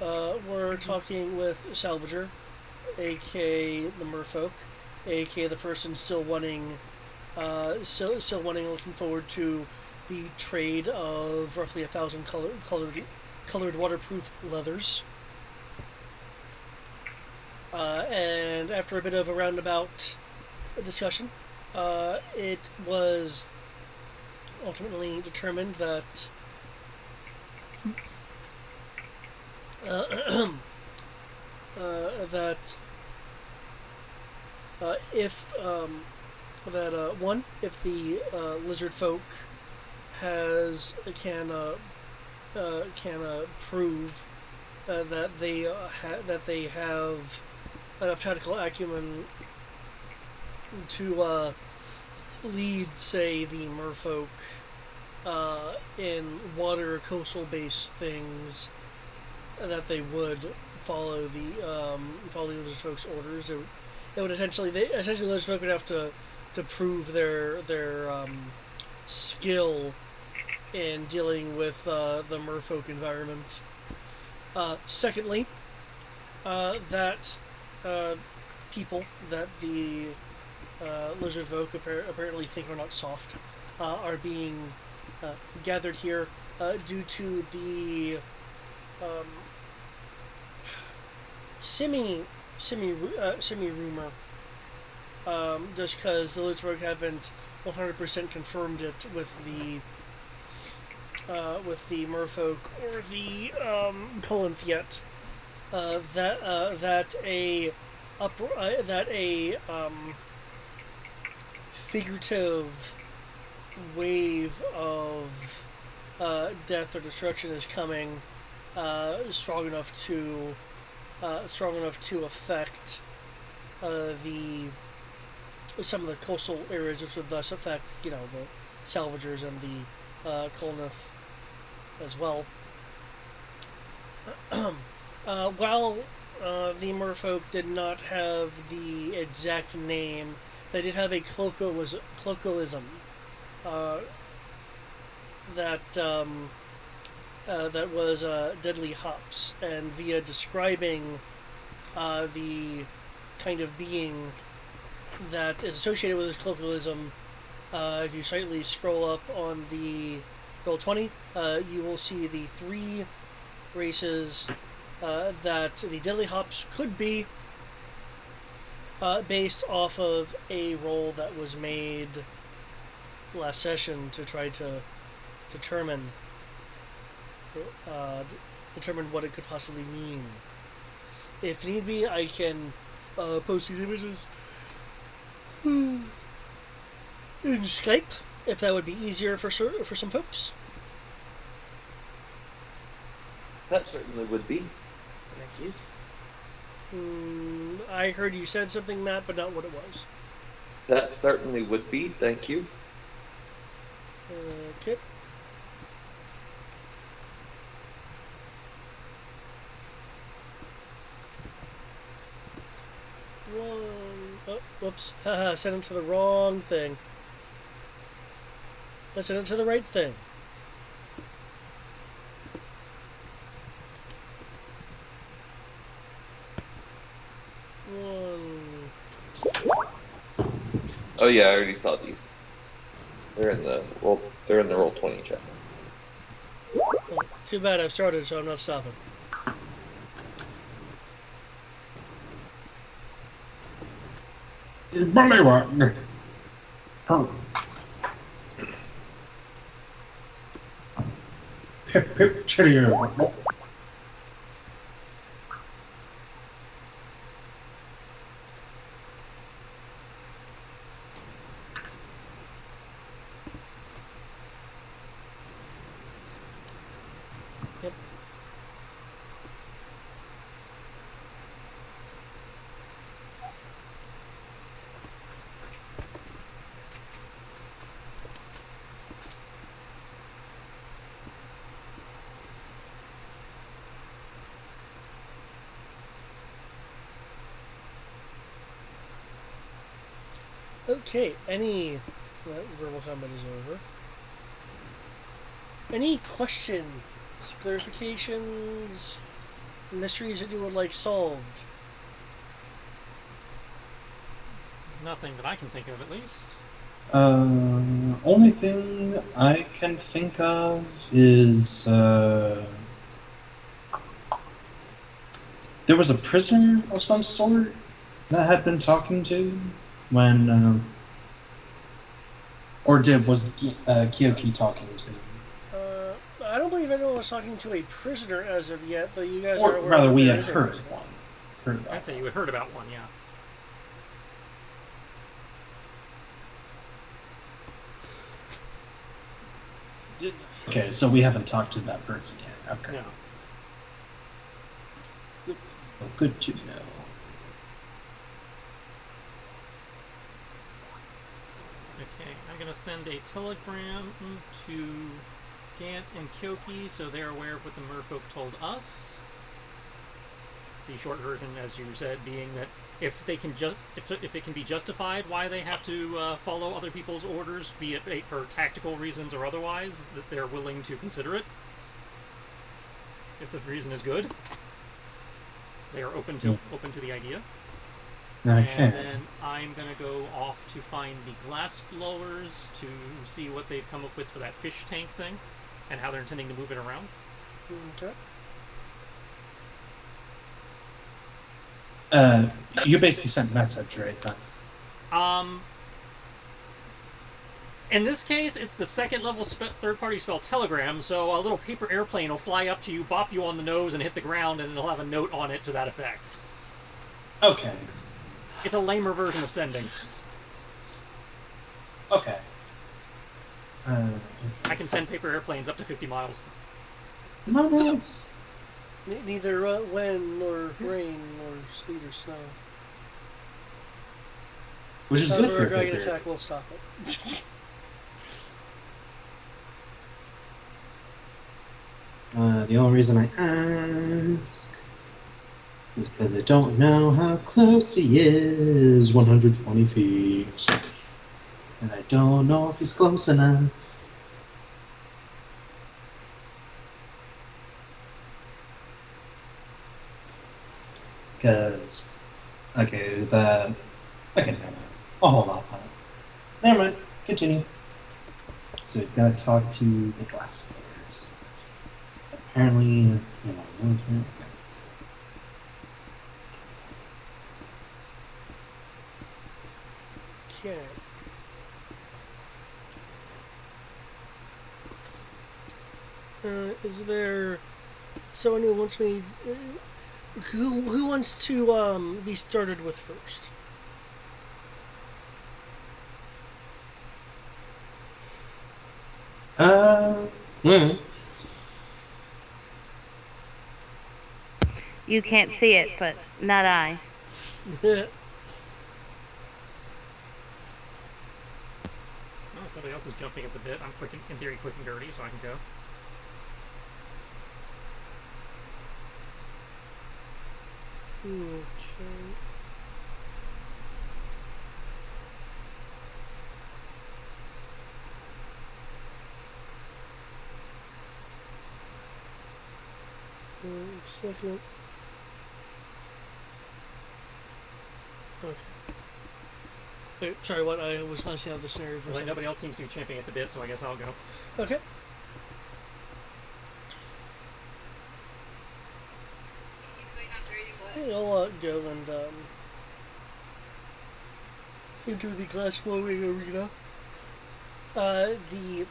we're talking with Salvager, aka the Merfolk, aka the person still wanting, looking forward to the trade of roughly 1,000 colored waterproof leathers. And after a bit of a roundabout discussion, it was ultimately determined that uh, that if one, if the lizard folk can prove that they have enough tactical acumen to lead, say, the merfolk in water coastal based things, that they would follow the lizard folk's orders. It would essentially the lizard folk would have to prove their skill in dealing with the merfolk environment. Secondly, that people that the lizard folk apparently think are not soft are being gathered here due to the um, semi rumor, just because the lizard folk haven't 100% confirmed it with the merfolk or the Colinth yet. That a figurative wave of death or destruction is coming, strong enough to affect the some of the coastal areas, which would thus affect the salvagers and the Colnith as well. While the merfolk did not have the exact name, they did have a colloquialism that that was deadly hops, and via describing the kind of being that is associated with this colloquialism, if you slightly scroll up on the Roll20, you will see the three races that the deadly hops could be, based off of a roll that was made last session to try to determine what it could possibly mean. If need be, I can post these images in Skype, if that would be easier for some folks. That certainly would be. Thank you. I heard you said something, Matt, but not what it was. That certainly would be. Thank you. Okay. Oh, whoops. Haha, sent it to the wrong thing. I sent it to the right thing. Oh yeah, I already saw these. They're in the Roll20 chat. Oh, too bad I've started, so I'm not stopping. Bullywug. Pip pip cheerio. Yep. Okay, verbal combat is over. Any questions, clarifications, mysteries that you would like solved? Nothing that I can think of, at least. Only thing I can think of is there was a prisoner of some sort that I had been talking to when, was Kyoki talking to? I don't believe anyone was talking to a prisoner as of yet, but you guys Or are aware rather, that we there had is a heard prisoner. one. Heard about I'd say one. you had heard about one, yeah. Okay, so we haven't talked to that person yet. Okay. No. Well, good to know. Okay, I'm going to send a telegram to Gant and Kyoki so they're aware of what the merfolk told us. The short version, as you said, being that if they can if it can be justified why they have to follow other people's orders, be it for tactical reasons or otherwise, that they're willing to consider it. If the reason is good, they are open to the idea. Okay. And then I'm gonna go off to find the glass blowers to see what they've come up with for that fish tank thing, and how they're intending to move it around. Okay. You basically sent a message, right? Then. In this case, it's the second level third-party spell Telegram, so a little paper airplane will fly up to you, bop you on the nose, and hit the ground, and it'll have a note on it to that effect. Okay. It's a lamer version of sending. Okay. I can send paper airplanes up to 50 miles. Nice. Neither wind nor rain nor sleet or snow. Which is good for a dragon paper. attack will stop it. The only reason I ask is because I don't know how close he is. 120 feet. And I don't know if he's close enough. Because, okay, never mind. I'll hold off on it. Never mind. Continue. So he's got to talk to the glass players. Apparently, military. Okay. Is there someone who wants me? Who wants to be started with first? You can't see it, but not I. Oh, nobody else is jumping at the bit. I'm in theory, quick and dirty, so I can go. Okay. Second. Okay. Wait, sorry, what? I was not seeing the scenario for a Well, second. nobody else seems to be champing at the bit, so I guess I'll go. Okay. I'll go and into the glass blowing arena. The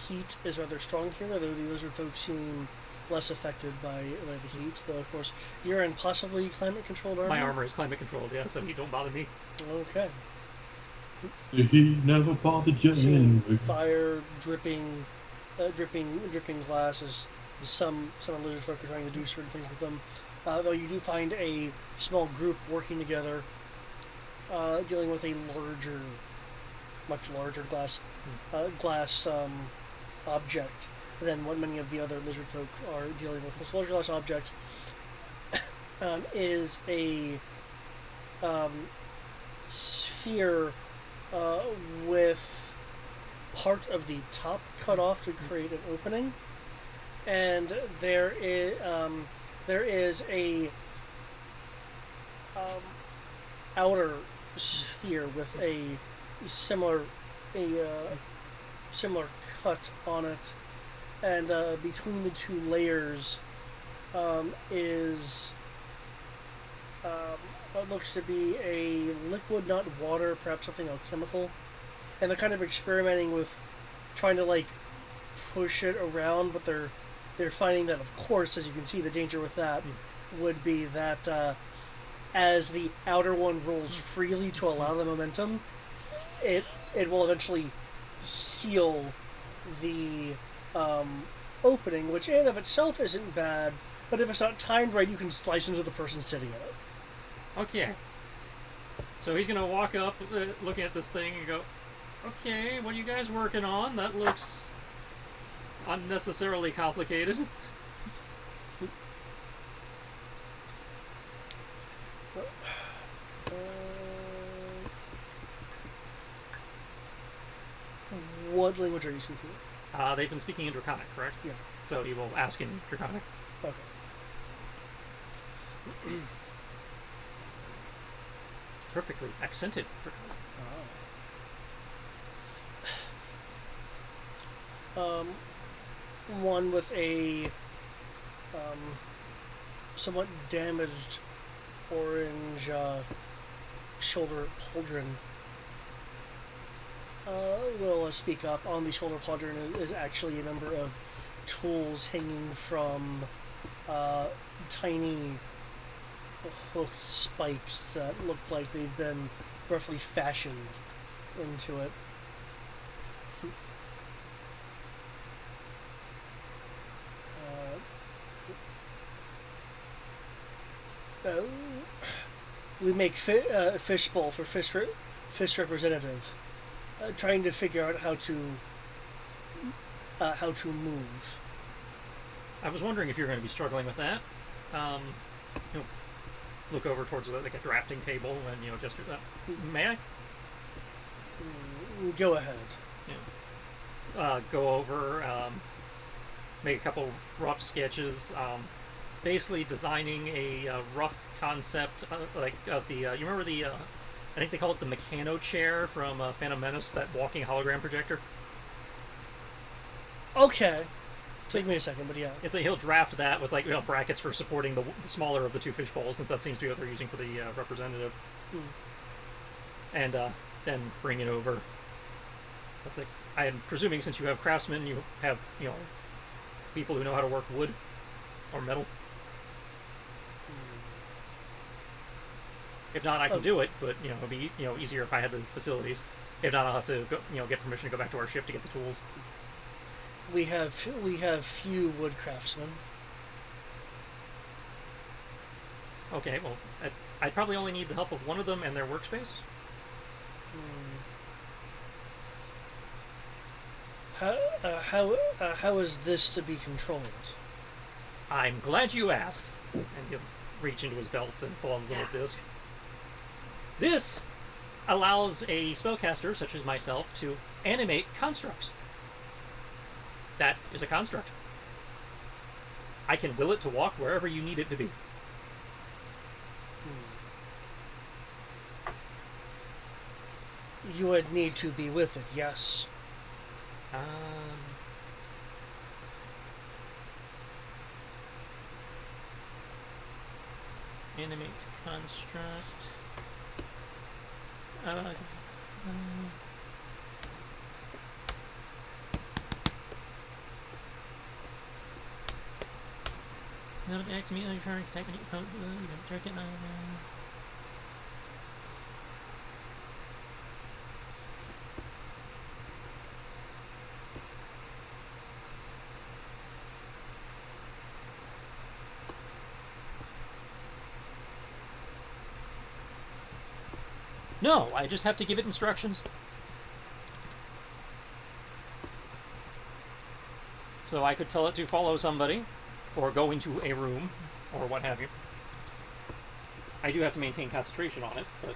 heat is rather strong here, although the lizard folks seem less affected by the heat. Though of course you're in possibly climate controlled armor. My armor is climate controlled, yeah, so heat don't bother me. Okay. He never bothered you Seeing anyway. fire dripping glass as some lizard folk are trying to do certain things with them. Though you do find a small group working together, dealing with a much larger glass object than what many of the other lizard folk are dealing with. This larger glass object is a sphere with part of the top cut off to create an opening, and there is there is a outer sphere with a similar a similar cut on it, and between the two layers is what looks to be a liquid, not water, perhaps something alchemical, and they're kind of experimenting with trying to like push it around, but they're finding that, of course, as you can see, the danger with that would be that as the outer one rolls freely to allow the momentum, it will eventually seal the opening, which in and of itself isn't bad, but if it's not timed right, you can slice into the person sitting in it. Okay. So he's gonna walk up, looking at this thing, and go, "Okay, what are you guys working on? That looks unnecessarily complicated." What language are you speaking? They've been speaking in Draconic, correct? Yeah. So you will ask in Draconic. Okay. Perfectly accented Draconic. One with a somewhat damaged orange shoulder pauldron will speak up. On the shoulder pauldron is actually a number of tools hanging from tiny hooked spikes that look like they've been roughly fashioned into it. We make fishbowl for fish representative, trying to figure out how to move. I was wondering if you're going to be struggling with that. Look over towards like a drafting table and gesture that. May I? Go ahead. Yeah. Go over, make a couple rough sketches. Basically designing a rough concept of the. You remember the? I think they call it the Meccano chair from Phantom Menace, that walking hologram projector. Okay. Take me a second, but yeah. It's he'll draft that with brackets for supporting the smaller of the two fish bowls, since that seems to be what they're using for the representative. And then bring it over. I am presuming, since you have craftsmen, you have people who know how to work wood or metal. If not, I can do it, but it'd be easier if I had the facilities. If not, I'll have to go, get permission to go back to our ship to get the tools. We have few wood craftsmen. Okay, well, I'd probably only need the help of one of them and their workspace. How is this to be controlled? I'm glad you asked. And he'll reach into his belt and pull on the little disc. This allows a spellcaster, such as myself, to animate constructs. That is a construct. I can will it to walk wherever you need it to be. You would need to be with it, yes. Animate construct. Now to act immediately trying to attack any opponent. You don't check it now. No, I just have to give it instructions. So I could tell it to follow somebody, or go into a room, or what have you. I do have to maintain concentration on it, but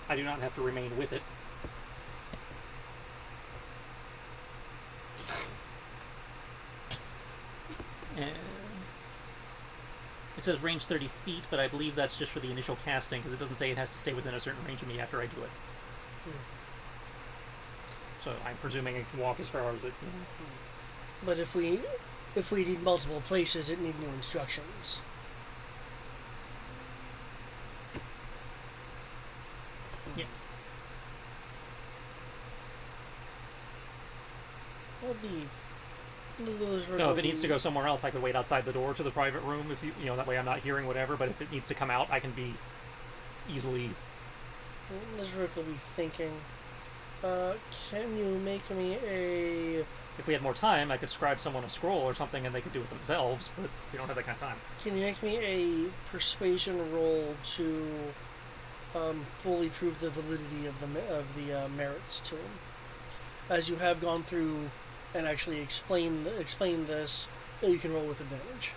I do not have to remain with it. And it says range 30 feet, but I believe that's just for the initial casting, because it doesn't say it has to stay within a certain range of me after I do it. So I'm presuming it can walk as far as it. You know. But if we need multiple places, it need new instructions. Yes. That'll be. No, if it needs to go somewhere else, I could wait outside the door to the private room. If you know, that way I'm not hearing whatever. But if it needs to come out, I can be easily. This Rick will be thinking. Can you make me a? If we had more time, I could scribe someone a scroll or something, and they could do it themselves. But we don't have that kind of time. Can you make me a persuasion roll to fully prove the validity of the merits to him, as you have gone through and actually explain this, that you can roll with advantage.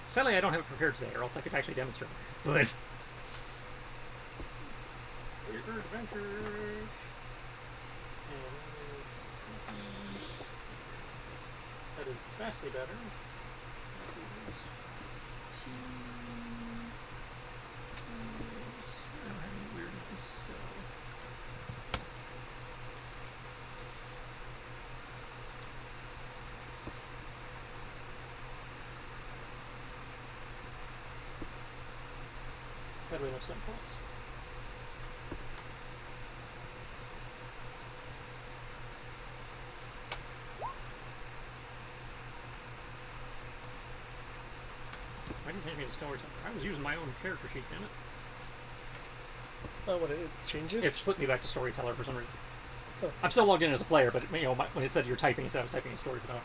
Sadly, I don't have it prepared today, or else I could actually demonstrate. But Weird adventure. That is vastly better. I don't have any weirdness, so. Sadly, no stem points. Why didn't it change me to storyteller? I was using my own character sheet, didn't it? What did it change it? It split me back to storyteller for some reason. Oh. I'm still logged in as a player, but you know, when it said you're typing, it said I was typing a story. But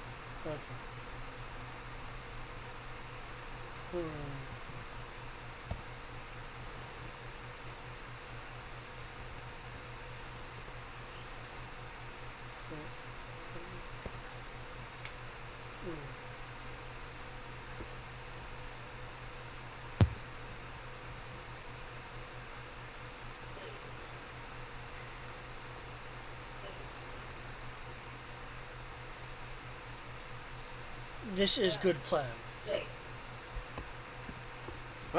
Okay. This is good plan.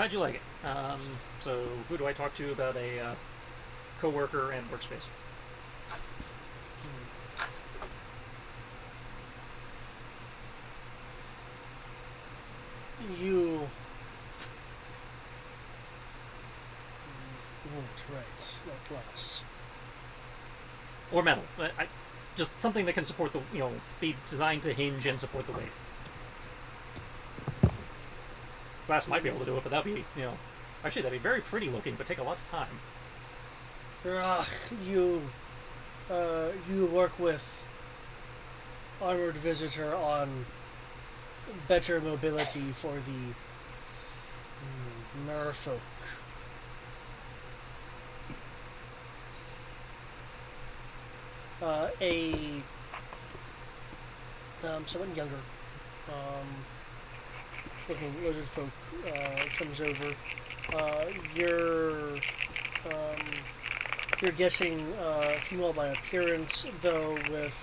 glad you like it. So who do I talk to about a coworker and workspace? You won't, right? Not glass. Or metal. Just something that can support the, be designed to hinge and support the weight. Glass might be able to do it, but that'd be, actually that'd be very pretty looking, but take a lot of time. You work with Armored Visitor on better mobility for the merfolk. Someone younger, looking lizard folk comes over. You're guessing female by appearance, though with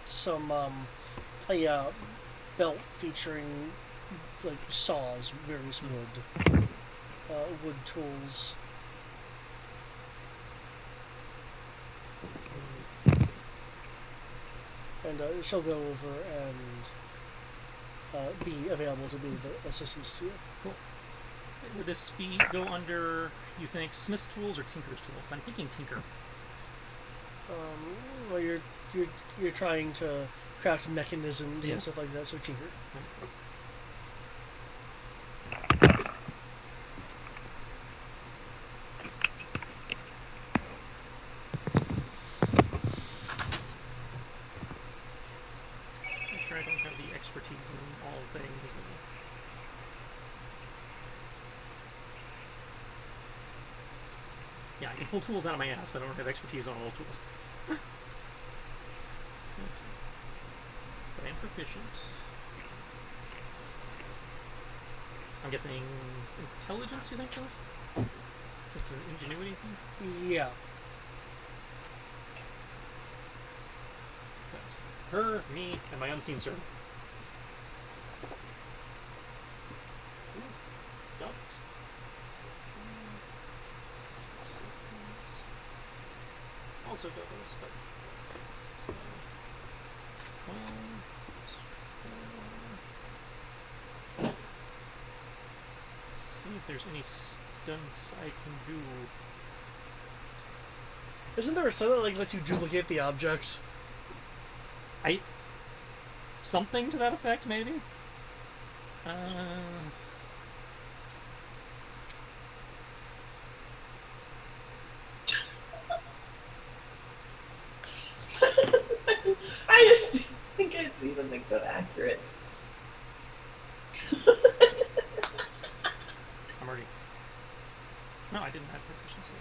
some a belt featuring like saws, various wood tools. And she'll go over and be available to be the assistance to you. Cool. Would this go under, you think, Smith's tools or Tinker's tools? I'm thinking Tinker. Well, you're trying to craft mechanisms and stuff like that, so Tinker. Expertise in all things. Yeah, I can pull tools out of my ass, but I don't have expertise on all tools. Okay. But I am proficient. I'm guessing intelligence, you think, those? This is an ingenuity thing? Yeah. her, me, and my unseen servant. Ducks. Also doubles, but so, 12, 4. See if there's any stunts I can do. Isn't there a set that like lets you duplicate the object? Something to that effect, maybe? I just think I didn't even make that accurate. I'm already... No, I didn't have proficiency.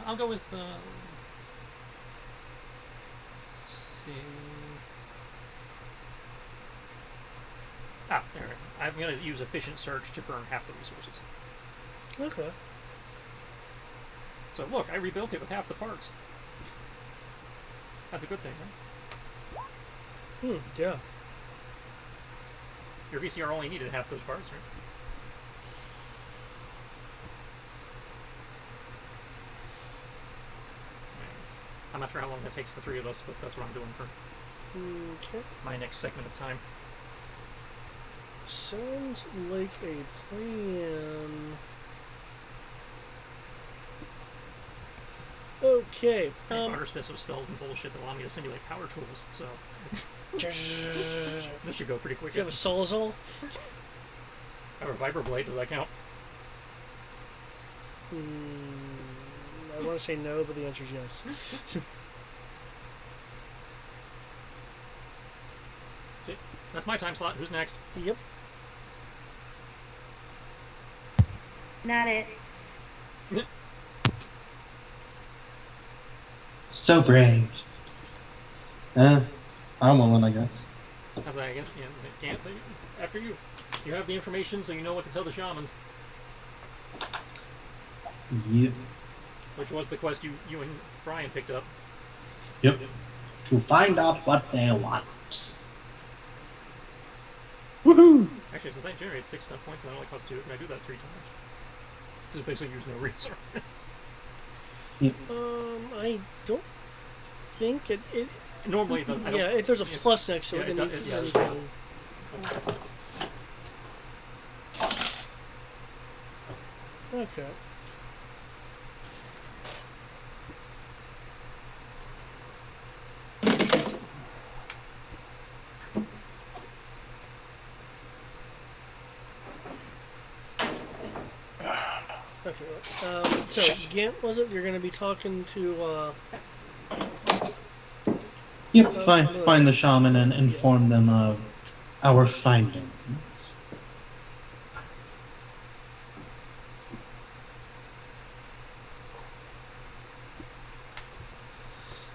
I'll go with, let's see. There. I'm going to use efficient search to burn half the resources. Okay. So look, I rebuilt it with half the parts. That's a good thing, right? Yeah. Your VCR only needed half those parts, right? I'm not sure how long that takes the three of us, but that's what I'm doing for Okay. my next segment of time. Sounds like a plan. Okay. I have utter special spells and bullshit that allow me to simulate power tools, so this should go pretty quick. Do you have a Solazol? I have a Vibroblade, does that count? I want to say no, but the answer is yes. Okay, that's my time slot. Who's next? Yep. Not it. So brave. I'm willing, I guess. As I guess, yeah, can't. After you. You have the information, so you know what to tell the shamans. Yep. Which was the quest you and Brian picked up. Yep. To find out what they want. Woohoo! Actually, since I generate 6 stuff points and that only costs 2, can I do that 3 times? Just basically use no resources. Yep. I don't think it Normally, yeah, if there's a plus next to yeah, it, it then does- you yeah, then it you can. Okay. Okay. So Gant, was it? You're going to be talking to. Yep, find the shaman and inform them of our findings.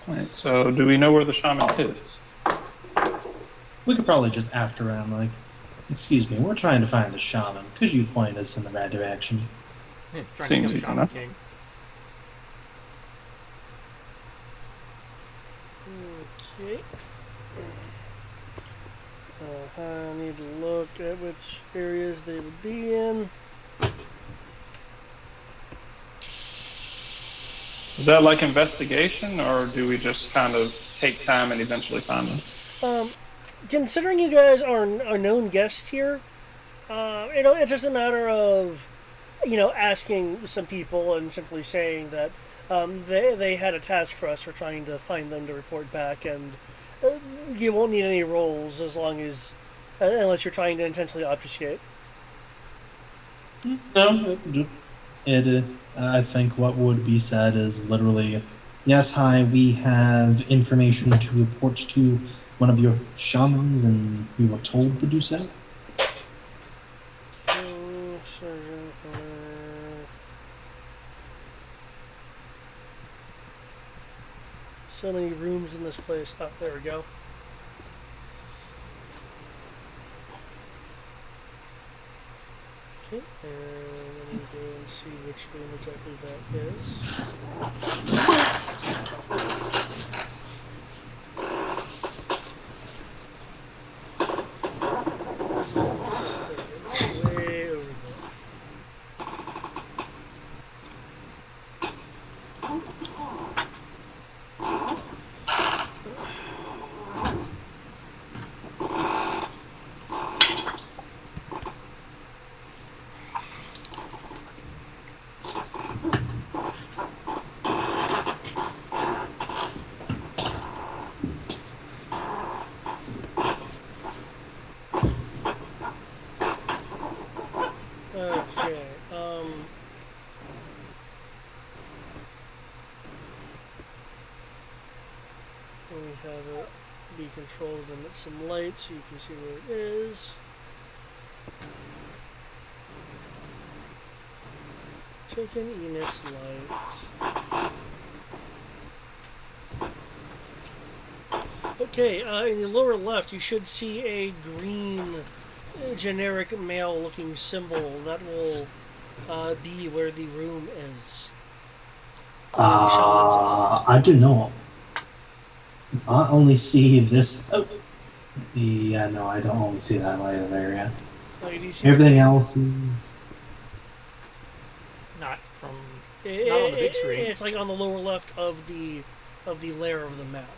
Right, so do we know where the shaman is? We could probably just ask around, like, excuse me, we're trying to find the shaman. Could you point us in the right direction? Yeah, trying Seems to easy become Shaman enough. King. Okay. I need to look at which areas they would be in. Is that like investigation, or do we just kind of take time and eventually find them? Considering you guys are known guests here, it's just a matter of, asking some people and simply saying that they had a task for us. We're trying to find them to report back, and you won't need any rolls as long as, unless you're trying to intentionally obfuscate. No, I think what would be said is literally, Yes, hi, we have information to report to one of your shamans, and we were told to do so. So many rooms in this place. Oh, there we go. Okay, and let me go and see which room exactly that is. There we go. It's way over there. Okay, let me have it be controlled and emit some light so you can see where it is. Token emits light. Okay, in the lower left you should see a green generic male looking symbol that will be where the room is. The shaman's are. I do not. I only see this. Oh, yeah, no, I don't only see that light area. Oh, do you see Everything else is. Not from not on the big screen. It's like on the lower left of the layer of the map.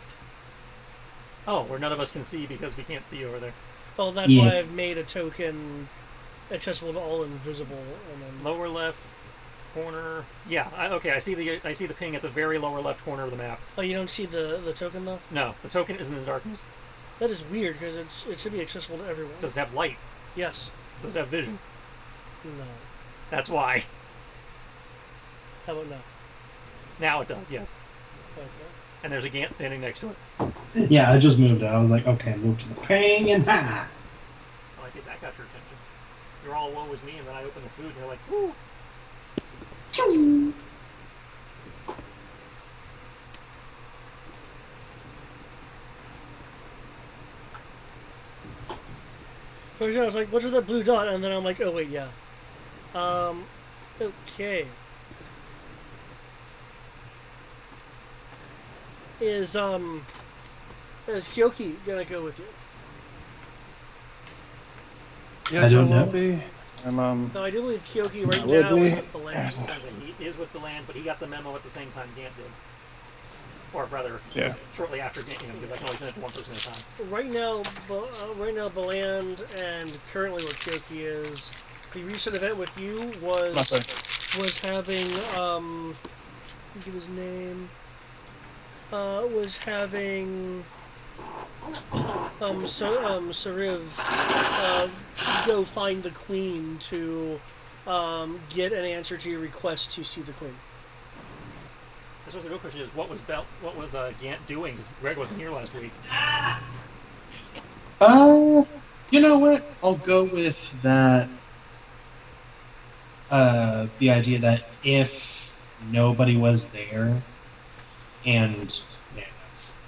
Oh, where none of us can see because we can't see over there. Well, that's Yeah. why I've made a token accessible to all invisible. And then Lower left corner. Yeah. Okay. I see the ping at the very lower left corner of the map. Oh, you don't see the token though? No, the token is in the darkness. That is weird because it should be accessible to everyone. Does it have light? Yes. Does it have vision? No. That's why. How about now? Now it does. Yes. Okay. And there's a Gant standing next to it. Yeah, I just moved it. I was like, okay, move to the ping and ha! Oh, I see. That got your attention. You're all woe is me, and then I open the food, and you're like, ooh. First I was like, what's with that blue dot? And then I'm like, oh wait, yeah. Okay. Is Kyoki gonna go with you? Yes, I don't will know. be. I'm No, I do believe Kyoki right I would now is be. with the land. He is with the land, but he got the memo at the same time Gant did. Or rather, Yeah. shortly after Gant, because I can only send it to one person at a time. Right now, Beland and currently where Kyoki is, the recent event with you was having I think his name was having Sariv go find the queen to get an answer to your request to see the queen. I suppose the real question is, what was Gant doing? Because Greg wasn't here last week. You know what? I'll go with that. The idea that if nobody was there and if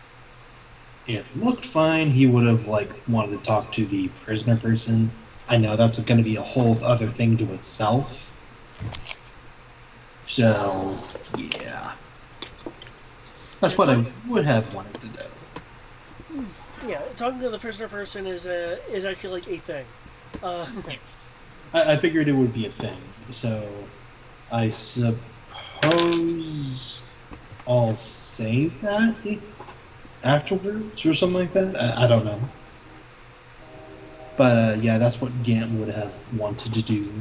it looked fine, he would have wanted to talk to the prisoner person. I know that's going to be a whole other thing to itself. So yeah, that's what I would have wanted to do. Yeah, talking to the prisoner person is actually like a thing. Yes. I figured it would be a thing, so I suppose I'll save that afterwards or something like that. I don't know. But yeah, that's what Gant would have wanted to do,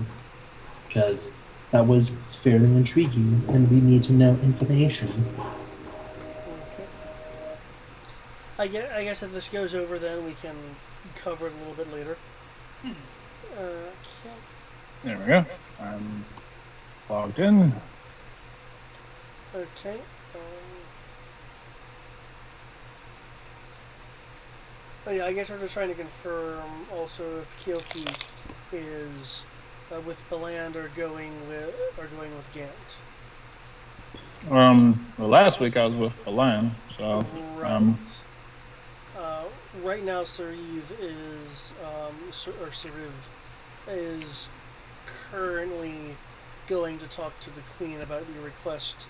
because that was fairly intriguing, and we need to know information. I guess if this goes over, then we can cover it a little bit later. Okay. There we go. I'm logged in. Okay. Oh, yeah, I guess we're just trying to confirm also if Kyoki is with Beland or going with Gant. Well, last week I was with Alan, so Right. Uh, right now, Sariv is Sariv is currently going to talk to the Queen about the request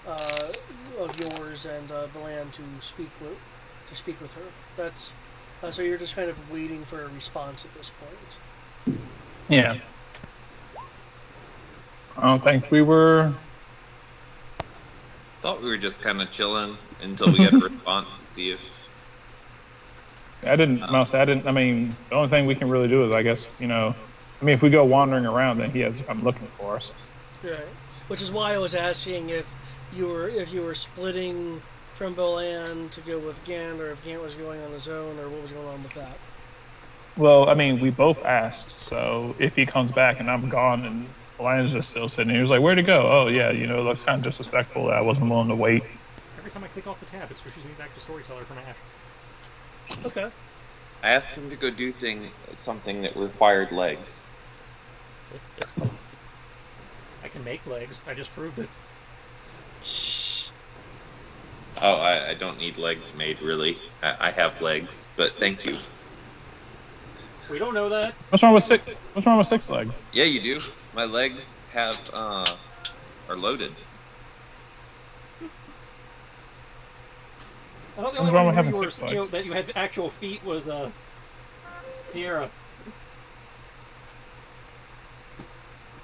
of yours and Belan to speak with her. That's so you're just kind of waiting for a response at this point. yeah. I don't think we were. Thought we were just kind of chilling until we got a response to see if. I mean, the only thing we can really do is, I guess, if we go wandering around, then he has to come looking for us. Right. Which is why I was asking if you were splitting from Bolan to go with Gant, or if Gant was going on his own, or what was going on with that. Well, I mean, we both asked, so if he comes back and I'm gone and Lion's just still sitting here, he was like, where'd he go? Oh, yeah, that's kind of disrespectful that I wasn't willing to wait. Every time I click off the tab, it switches me back to Storyteller for Nash. Okay. I asked him to go do something that required legs. I can make legs. I just proved it. Oh, I don't need legs made, really. I have legs, but thank you. We don't know that. What's wrong with 6 legs? Yeah, you do. My legs are loaded. I thought the What's only wrong one with having you were, 6 legs? that you had actual feet was Sierra.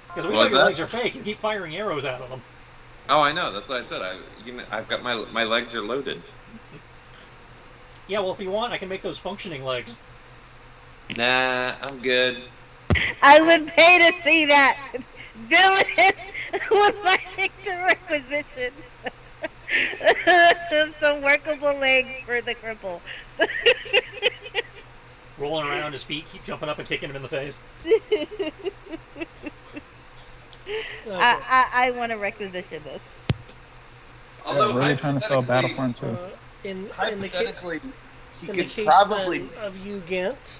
Because we know your legs are fake. You keep firing arrows out of them. Oh, I know. That's what I said. I've got my legs are loaded. Yeah, well, if you want, I can make those functioning legs. Nah, I'm good. I would pay to see that. Dylan would like to requisition some workable legs for the cripple. Rolling around, his feet keep jumping up and kicking him in the face. Okay. I want to requisition this. Although Yeah, really trying to sell hypothetically- Battlefront 2. In the Hypothetically, he in the could case probably. then of you, Gant.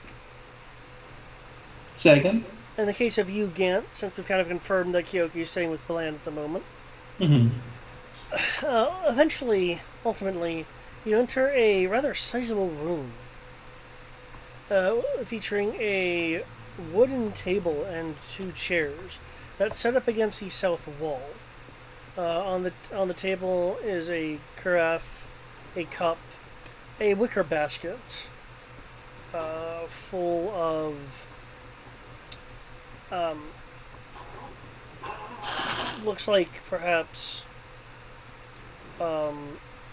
Say again? In the case of you, Gant, since we've kind of confirmed that Kyoki is staying with Belan at the moment, Mm-hmm. ultimately, you enter a rather sizable room, featuring a wooden table and 2 chairs that's set up against the south wall. On the table is a carafe, a cup, a wicker basket, full of looks like perhaps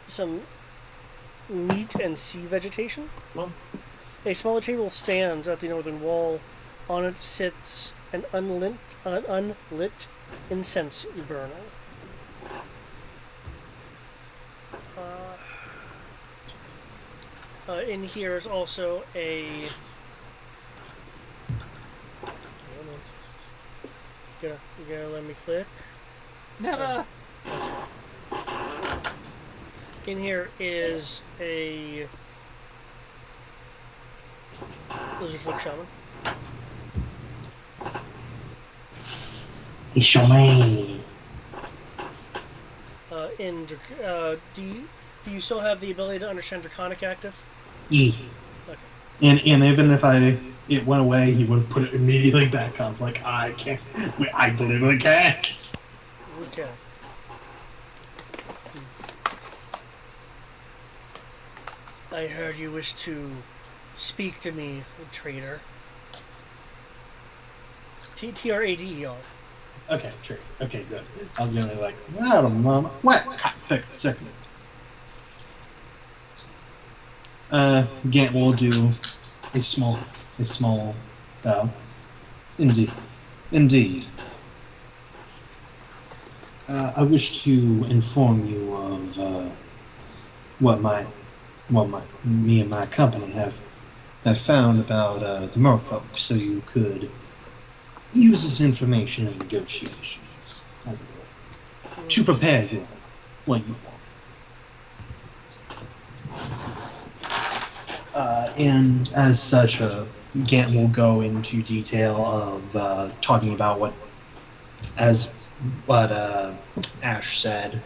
some meat and sea vegetation. A smaller table stands at the northern wall. On it sits an unlit incense burner. In here is also a. You gotta let me click. Never. In here is a lizardfolk shaman. It's Shaman. Do you still have the ability to understand Draconic active? Yeah. Okay. And even if it went away, he would have put it immediately back up. Like, I can't. I literally can't. Okay. I heard you wish to speak to me, traitor. TRADER. Okay, true. Okay, good. I was gonna be like, I don't know. What? Take a second. Gant will do a small bow. Indeed. I wish to inform you of what me and my company have found about the merfolk, so you could use this information in negotiations, as it were, to prepare you what you want. And as such, Gant will go into detail of talking about what Ash said,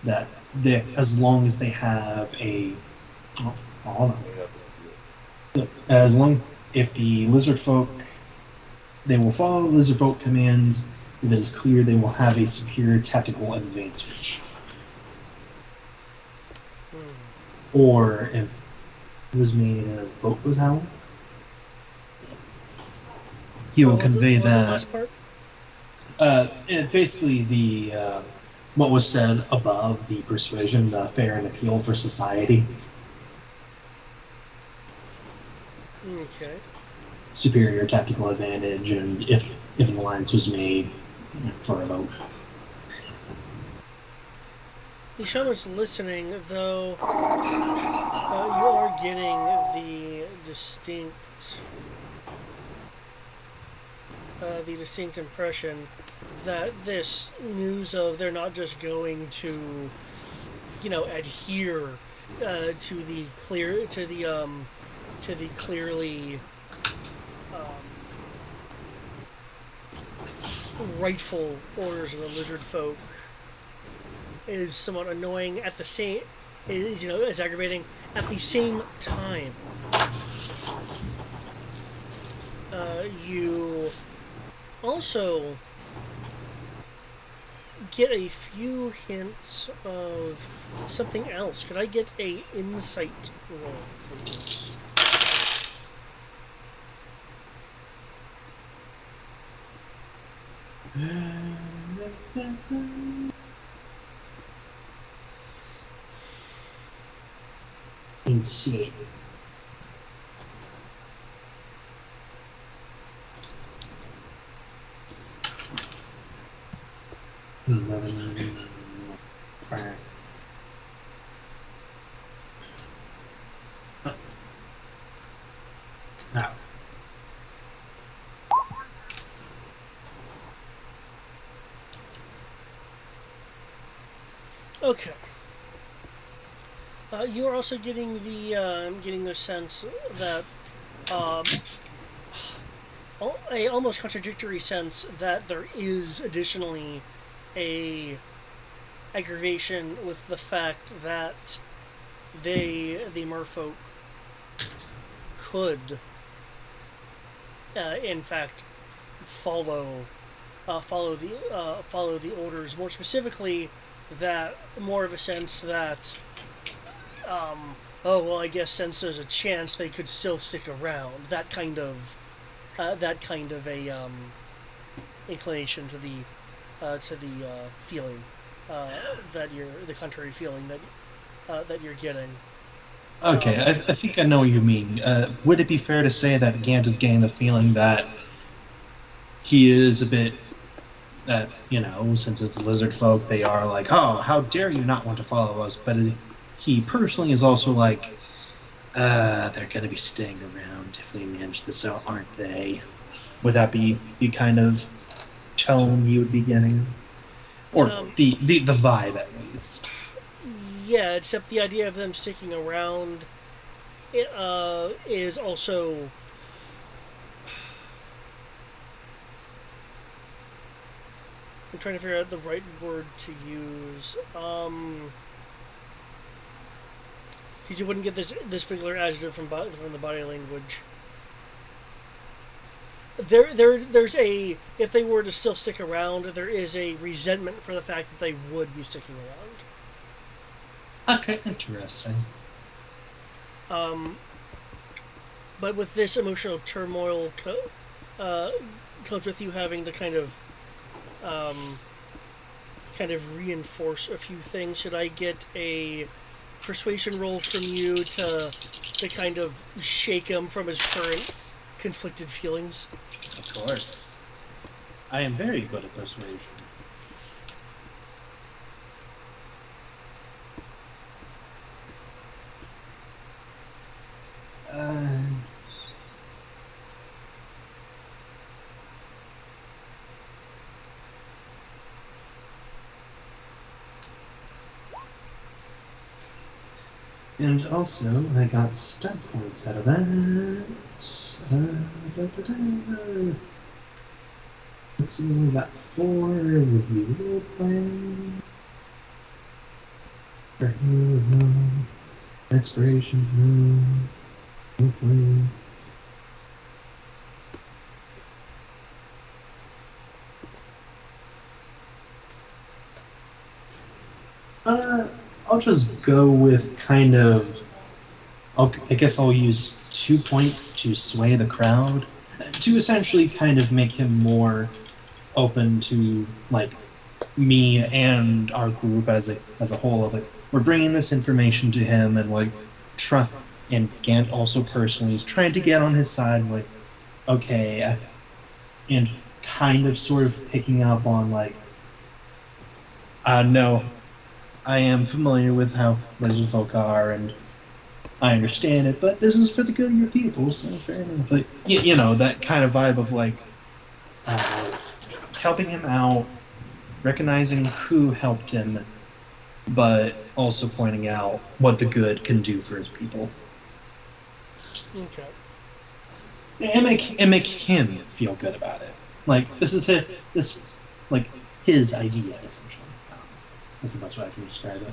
that as long as they have hold on. As long if the lizard folk, they will follow lizard folk commands. If it is clear, they will have a superior tactical advantage. Or if it was made of vote was howled, he will convey What was the that. last part? Basically, the what was said above, the persuasion, the fair and appeal for society, Okay. superior tactical advantage, and if an alliance was made for a vote. The shaman's listening, though you are getting the distinct impression that this news of they're not just going to, adhere to the clearly rightful orders of the lizard folk is somewhat annoying at the same is aggravating at the same time. You also get a few hints of something else. Could I get a insight roll, please? Initiate. Now. Okay. You are also getting the sense that a almost contradictory sense that there is additionally a aggravation with the fact that the merfolk could in fact follow the orders. More specifically, that more of a sense that oh well, I guess since there's a chance they could still stick around. That kind of a inclination to the feeling that the contrary feeling that you're getting. Okay, I think I know what you mean. Would it be fair to say that Gant is getting the feeling that he is a bit that, since it's lizard folk, they are like, oh, how dare you not want to follow us? But he personally is also like, they're going to be staying around if we manage this out, aren't they? Would that be the kind of tone you would be getting? Or the vibe, at least? Yeah, except the idea of them sticking around is also... I'm trying to figure out the right word to use. Because you wouldn't get this particular adjective from the body language. There's a, if they were to still stick around, there is a resentment for the fact that they would be sticking around. Okay, interesting. But with this emotional turmoil comes with you having to kind of reinforce a few things. Should I get a persuasion roll from you to kind of shake him from his current conflicted feelings? Of course. I am very good at persuasion. And also, I got stat points out of that. Let's see, we got 4 review role playing. Exploration, role playing. I'll just go with kind of. I guess I'll use 2 points to sway the crowd, to essentially kind of make him more open to like me and our group as a whole. Of like, we're bringing this information to him, and like and Gant also personally is trying to get on his side. Like, okay, and kind of sort of picking up on like, no, I am familiar with how lizard folk are, and I understand it, but this is for the good of your people, so fair enough. Like, you know, that kind of vibe of like helping him out, recognizing who helped him, but also pointing out what the good can do for his people. Okay. And make him feel good about it. Like, this is his idea, essentially. That's the best way I can describe it.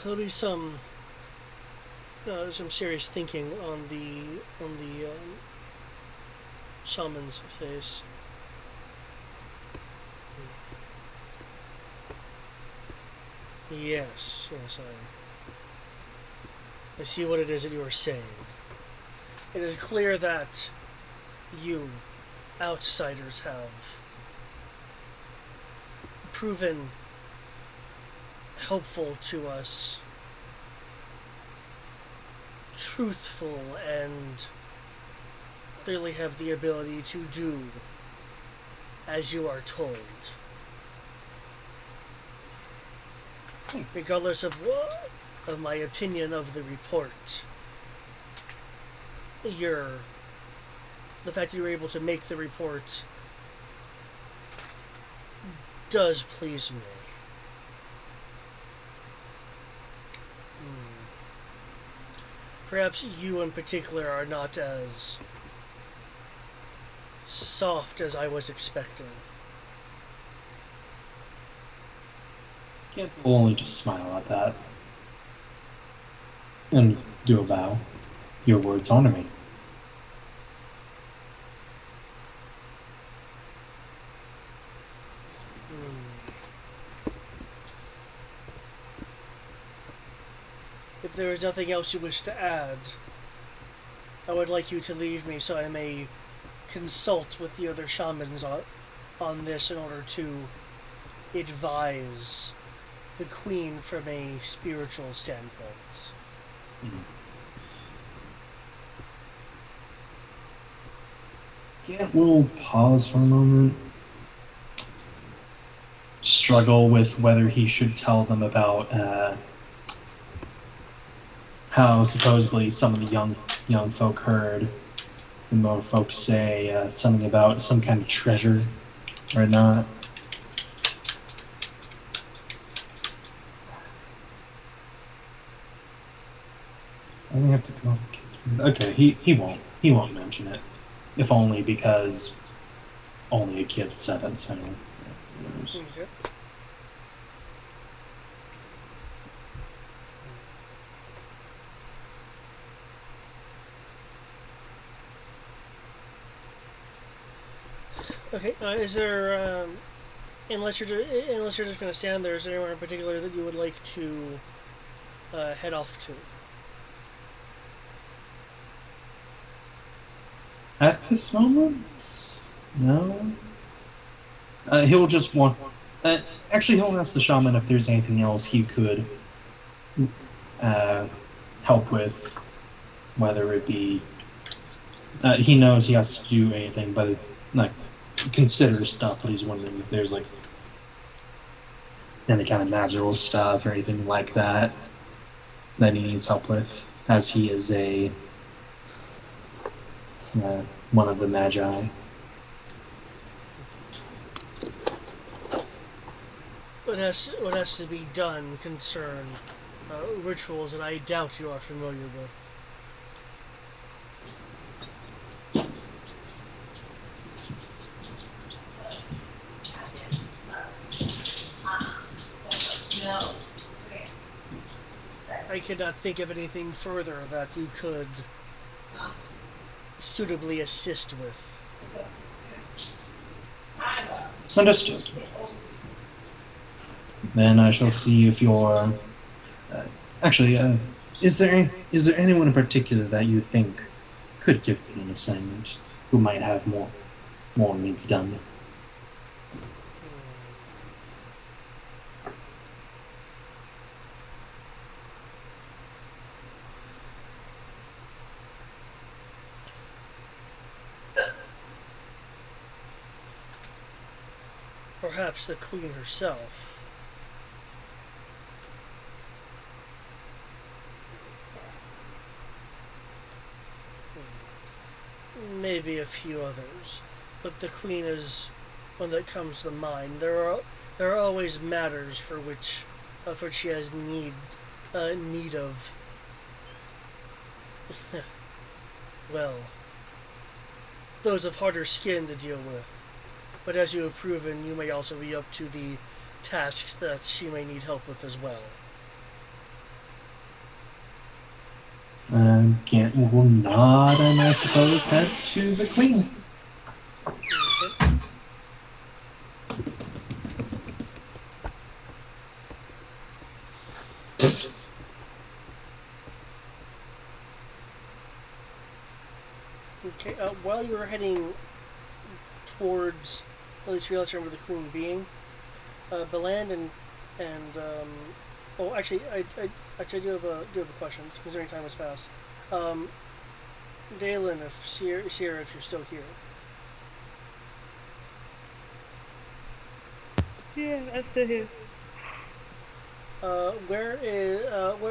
There'll be some serious thinking on the shaman's face. Yes, I see what it is that you are saying. It is clear that you, outsiders, have proven helpful to us, truthful, and clearly have the ability to do as you are told. Regardless of my opinion of the report, the fact that you were able to make the report does please me. Perhaps you in particular are not as soft as I was expecting. Can't only just smile at that and do a bow. Your words honor me. If there is nothing else you wish to add, I would like you to leave me so I may consult with the other shamans on this in order to advise the queen from a spiritual standpoint. Yeah, we'll pause for a moment. Struggle with whether he should tell them about how supposedly some of the young folk heard the more folks say something about some kind of treasure or not. I have to come off the kids. Okay, he won't mention it, if only because only a kid said it. So. Okay. Is there, unless you're just gonna stand there, is there anywhere in particular that you would like to head off to? At this moment, no. He'll just want. Actually, he'll ask the shaman if there's anything else he could help with, whether it be. He knows he has to do anything, but like consider stuff. But he's wondering if there's like any kind of magical stuff or anything like that. that he needs help with, as he is one of the magi. What has to be done concern rituals that I doubt you are familiar with. I cannot think of anything further that you could suitably assist with. Understood. Then I shall see if you're... actually, is there anyone in particular that you think could give me an assignment, who might have more needs done? Perhaps the queen herself. Maybe a few others, but the queen is one that comes to mind. There are always matters for which she has need of. Well, those of harder skin to deal with. But as you have proven, you may also be up to the tasks that she may need help with as well. Will nod and I suppose head to the queen. Okay, while you were heading towards, at least realize where the queen being, Beland oh, actually, I do have a question, considering time has passed. Dalen, if Sierra, if you're still here. Yeah, I'm still here.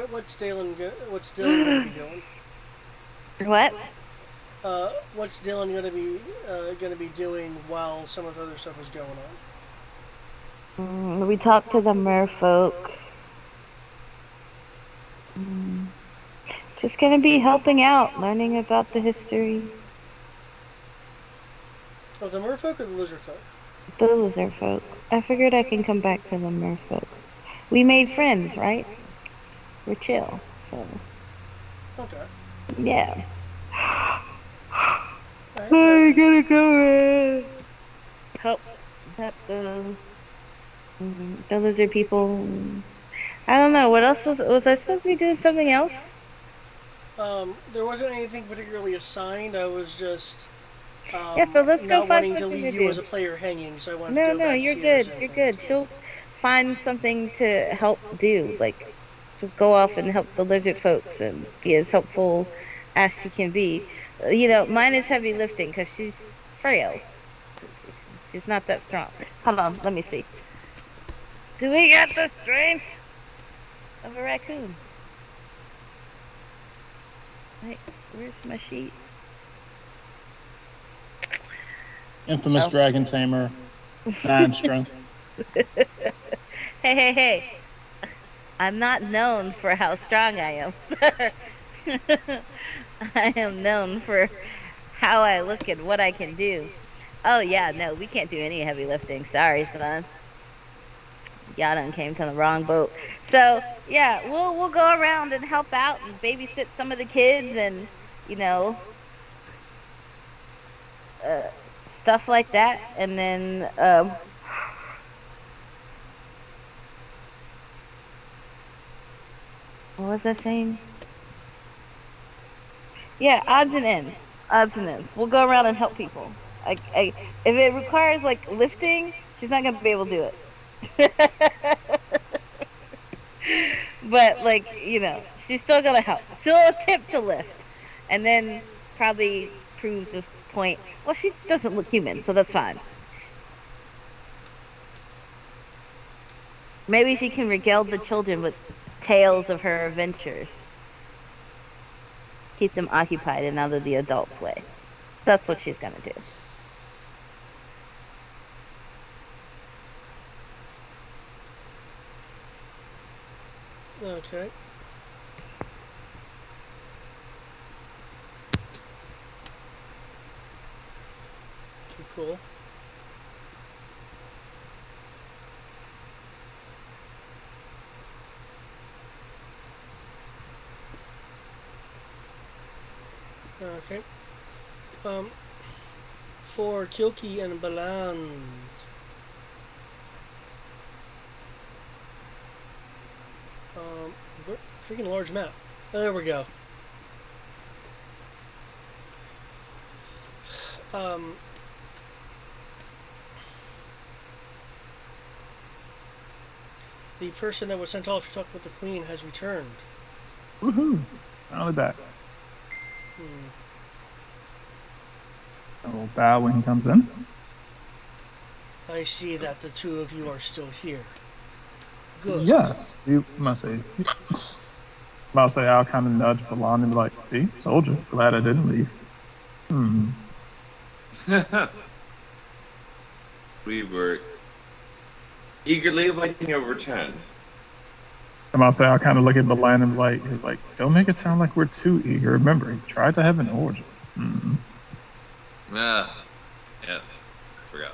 What's Dalen going to be doing? What? What's Dylan going to be doing while some of the other stuff is going on? We talked to the merfolk. Just gonna be helping out, learning about the history. Of the merfolk or the lizard folk? The lizard folk. I figured I can come back to the merfolk. We made friends, right? We're chill, so. Okay. Yeah. Right. I gotta go help the lizard people. I don't know, what else was I supposed to be doing something else? There wasn't anything particularly assigned. I was just yeah, so let's go not find wanting to something leave to you do. as a player hanging, so I wanted to No, go back you're to see if good. there's You're anything. good. She'll find something to help do. Like, just go off and help the lizard folks and be as helpful as she can be. You know, mine is heavy lifting because she's frail. She's not that strong. Hold on, let me see. Do we got the strength of a raccoon? Wait, where's my sheet? Infamous Oh. dragon tamer, 9 strength. Hey. I'm not known for how strong I am, sir. I am known for how I look and what I can do. Oh yeah, no, we can't do any heavy lifting. Sorry, son. Y'all done came to the wrong boat. So yeah, we'll go around and help out and babysit some of the kids and stuff like that. And then what was I saying? Yeah, odds and ends. We'll go around and help people. If it requires like lifting, she's not gonna be able to do it. But like, she's still gonna help. She'll attempt to lift, and then probably prove the point. Well, she doesn't look human, so that's fine. Maybe she can regale the children with tales of her adventures. Keep them occupied and out of the adult's way. That's what she's gonna do. Okay. Cool. Okay. For Kyoki and Baland. Freaking large map. Oh, there we go. The person that was sent off to talk with the Queen has returned. Woohoo! Finally back. I will bow when he comes in. I see that the two of you are still here. Good. Yes, you must say. I'll kind of nudge Balan and be like, see, told you. Glad I didn't leave. We were eagerly awaiting your return. I'll kind of look at Balan and be like, he's like, don't make it sound like we're too eager. Remember, he tried to have an origin. Yeah, forgot.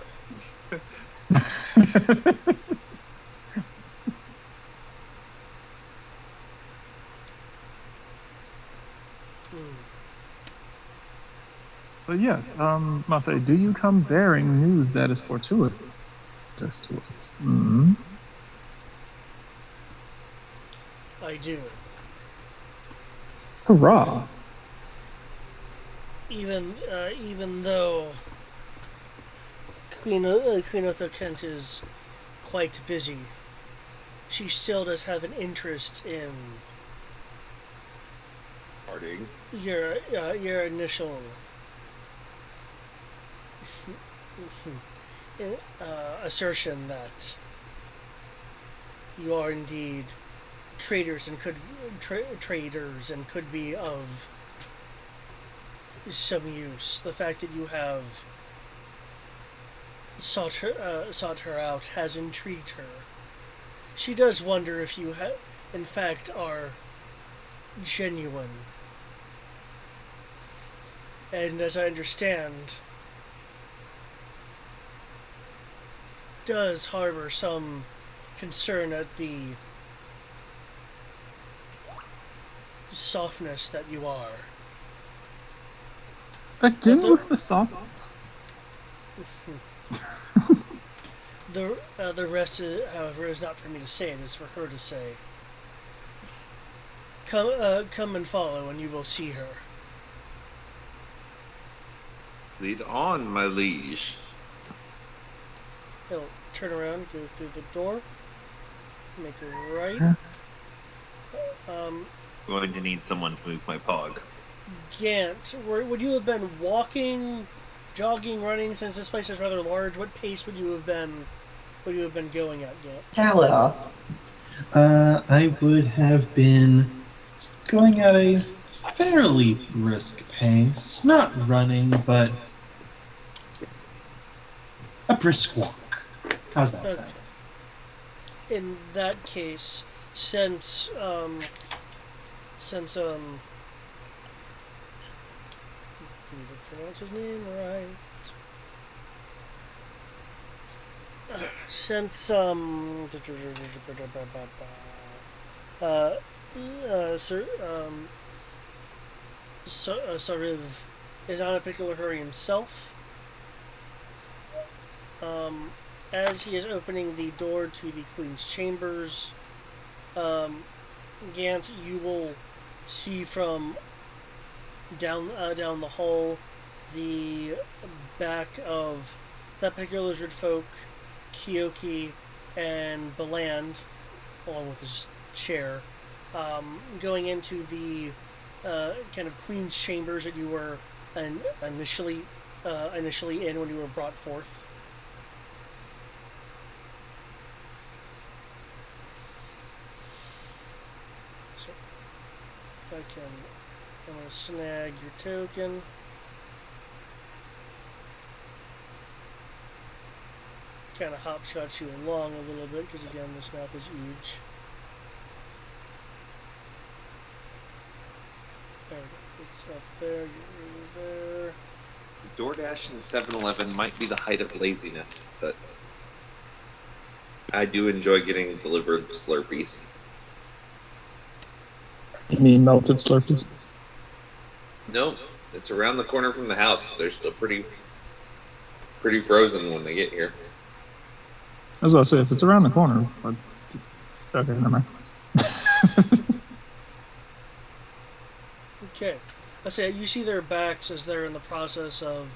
But yes, Masai, do you come bearing news that is fortuitous to us? I do. Hurrah! Even though Queen Otho Kent is quite busy, she still does have an interest in Partying. your initial assertion that you are indeed traders and could be of some use. The fact that you have sought her out has intrigued her. She does wonder if you in fact are genuine. And as I understand, does harbor some concern at the softness that you are. Again with the softness. The rest, however, is not for me to say. It is for her to say. Come and follow, and you will see her. Lead on, my liege. He'll turn around, go through the door, make a right. Going to need someone to move my pog. Gant, would you have been walking, jogging, running? Since this place is rather large, what pace would you have been going at, Gant? Towel it off. I would have been going at a fairly brisk pace. Not running, but a brisk walk. How's that sound? In that case, since pronounce his name right. Since Sariv is on a particular hurry himself. As he is opening the door to the Queen's chambers, Gant, you will see from down the hall the back of that particular lizard folk, Kyoki, and Baland, along with his chair, going into the kind of Queen's chambers that you were initially in when you were brought forth. I'm gonna snag your token. Kind of hopscotch you along a little bit because again, this map is huge. There we go. It's up there. Get rid of there. DoorDash and 7-Eleven might be the height of laziness, but I do enjoy getting delivered Slurpees. You mean melted Slurpees? No, it's around the corner from the house. They're still pretty frozen when they get here. I was about to say, if it's around the corner, but okay, never mind. Okay. Let's say you see their backs as they're in the process of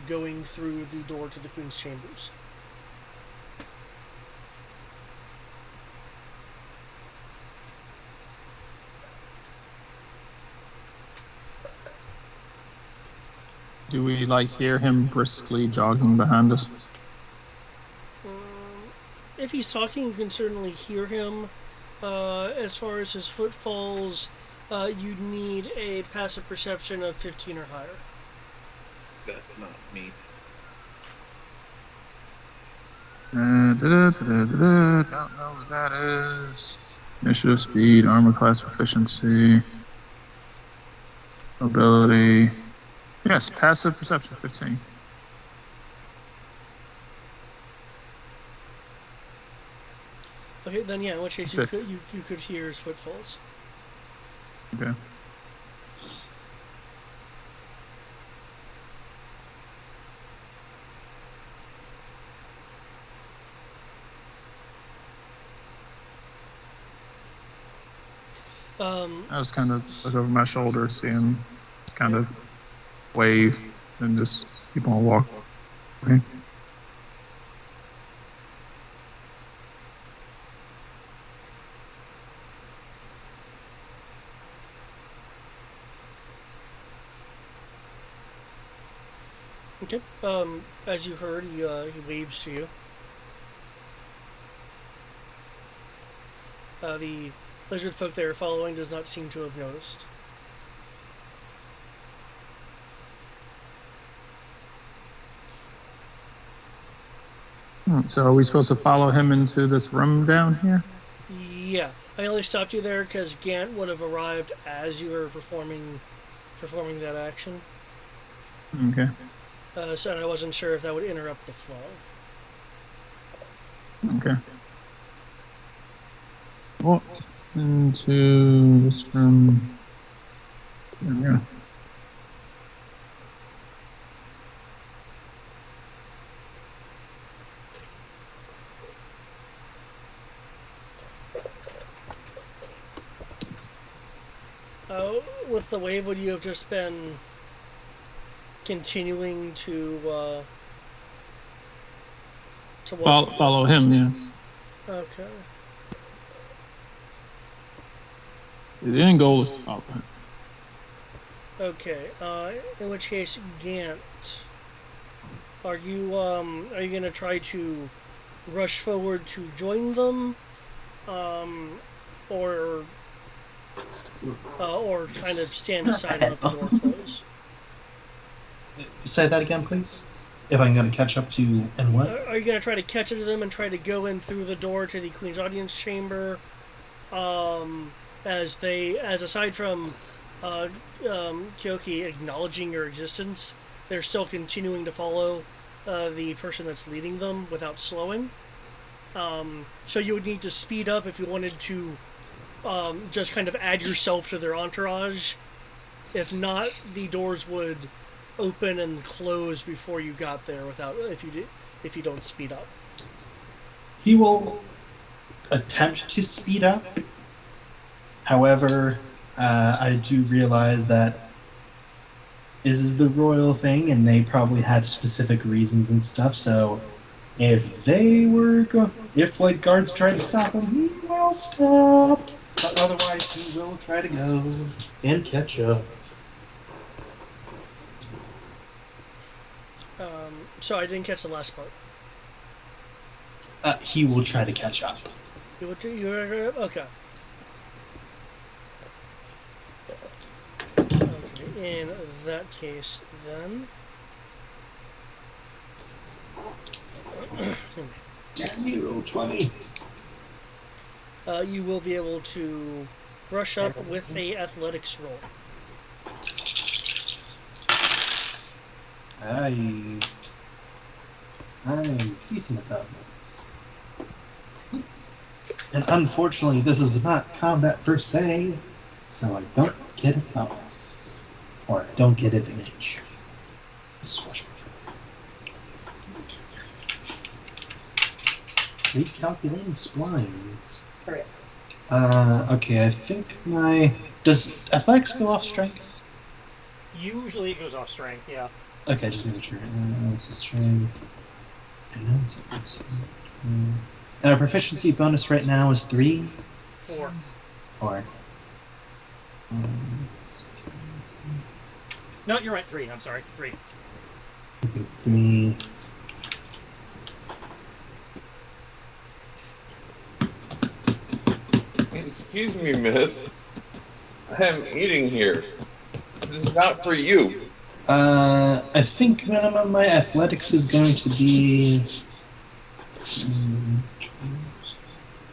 going through the door to the Queen's chambers. Do we hear him briskly jogging behind us? If he's talking, you can certainly hear him. As far as his footfalls, you'd need a passive perception of 15 or higher. That's not me. Don't know what that is. Initiative, speed, armor class proficiency, ability. Yes, passive perception 15. Okay, then yeah, in which case Safe. you could hear his footfalls. Okay. I was kind of look over my shoulder, see him kind of wave and just keep on walking. Okay. Okay. As you heard, he waves to you. The lizard folk they are following does not seem to have noticed. So are we supposed to follow him into this room down here? Yeah, I only stopped you there because Gant would have arrived as you were performing that action. Okay. So I wasn't sure if that would interrupt the flow. Okay. Walk into this room. There we go. With the wave, would you have just been continuing to walk? Follow him, yes. Okay. See, the end goal is to follow him. Okay. In which case, Gant, are you gonna try to rush forward to join them, or kind of stand aside and let the door close? Say that again, please. If I'm going to catch up to and what? Are you going to try to catch up to them and try to go in through the door to the Queen's audience chamber? As aside from Kyoki acknowledging your existence, they're still continuing to follow the person that's leading them without slowing. So you would need to speed up if you wanted to just kind of add yourself to their entourage. If not, the doors would open and close before you got there if you don't speed up. He will attempt to speed up. However, I do realize that this is the royal thing, and they probably had specific reasons and stuff. So, if guards try to stop him, he will stop. But otherwise, he will try to go and catch up. So I didn't catch the last part. He will try to catch up. Okay. in that case, then. Damn you, roll 20. You will be able to brush up with a athletics roll. I'm decent at that once. And unfortunately, this is not combat per se, so I don't get a bonus. Or I don't get advantage. Switch. Recalculating splines. Correct. Okay, I think my... Does athletics go off strength? Usually it goes off strength, yeah. Okay, just making sure. This is strength. And now it's and our proficiency bonus right now is 3? 4. 4. No, you're right, 3. I'm sorry, 3. Okay, 3. Excuse me, miss. I am eating here. This is not for you. I think minimum my athletics is going to be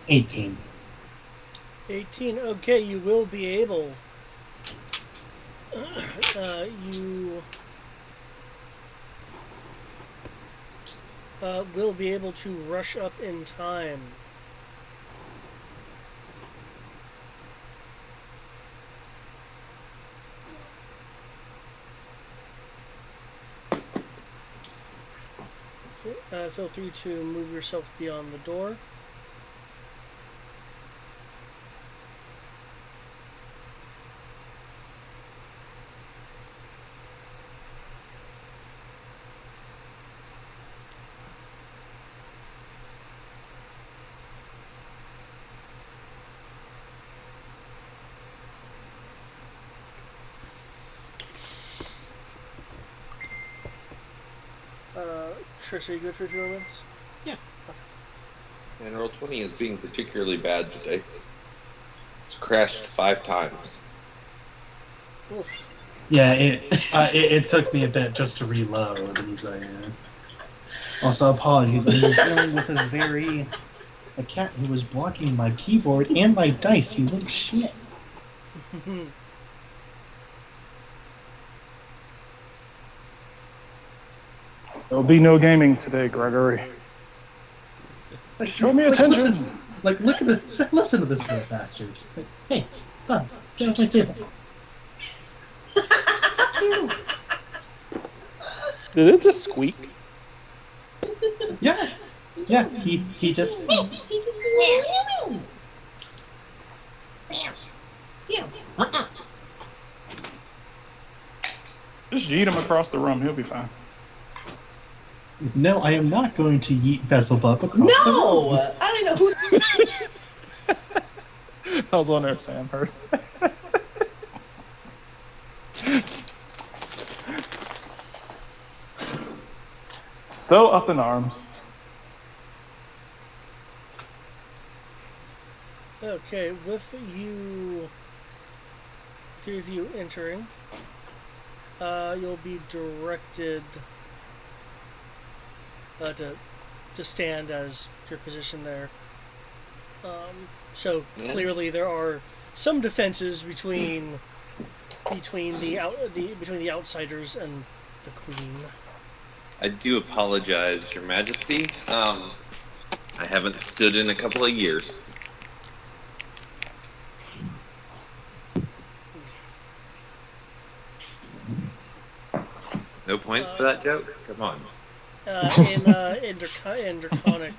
18. 18. Okay, you will be able. You will be able to rush up in time. Feel free to move yourself beyond the door. Trish, are you good for 2 moments? Yeah. And roll 20 is being particularly bad today. It's crashed 5 times. Oof. Yeah, it took me a bit just to reload, and so yeah. Also, apologies. I'm dealing with a cat who was blocking my keyboard and my dice. He's like shit. There'll be no gaming today, Gregory. Like, Show me attention. Listen to this little bastard. Like, hey, Bubs, get off my table. Did it just squeak? Yeah, he just. Just yeet him across the room. He'll be fine. No, I am not going to yeet Beelzebub across the room. No! I don't know who's. I was on there, Sam. Heard. So up in arms. Okay, with you, 3 of you entering, you'll be directed to stand as your position there. So clearly there are some defenses between the outsiders and the queen. I do apologize, Your Majesty. I haven't stood in a couple of years. No points for that joke? Come on. In Draconic,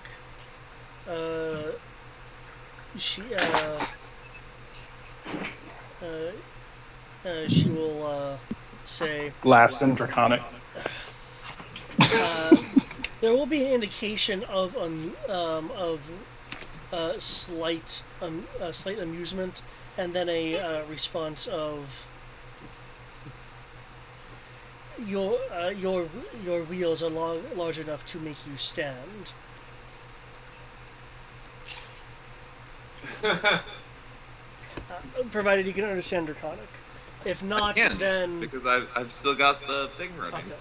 she will say. Laughs in Draconic. There will be an indication of slight amusement, and then a response of your wheels are large enough to make you stand. Provided you can understand Draconic. If I not, can, then because I've still got the thing running. okay.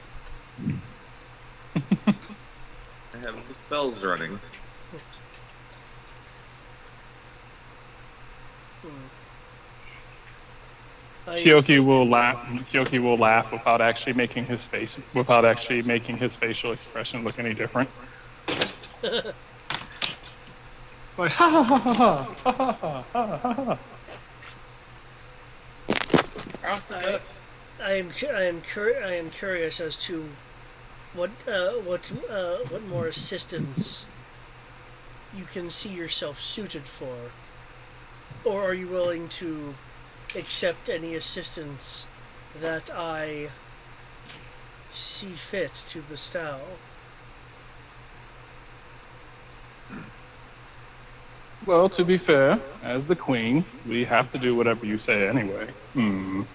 I have the spells running. Kyoki will laugh. Kyoki will laugh without actually making his facial expression look any different. Like ha ha ha ha ha ha ha ha ha ha. I am curious as to what more assistance you can see yourself suited for, or are you willing to accept any assistance that I see fit to bestow? Well, to be fair, as the queen, we have to do whatever you say anyway. Is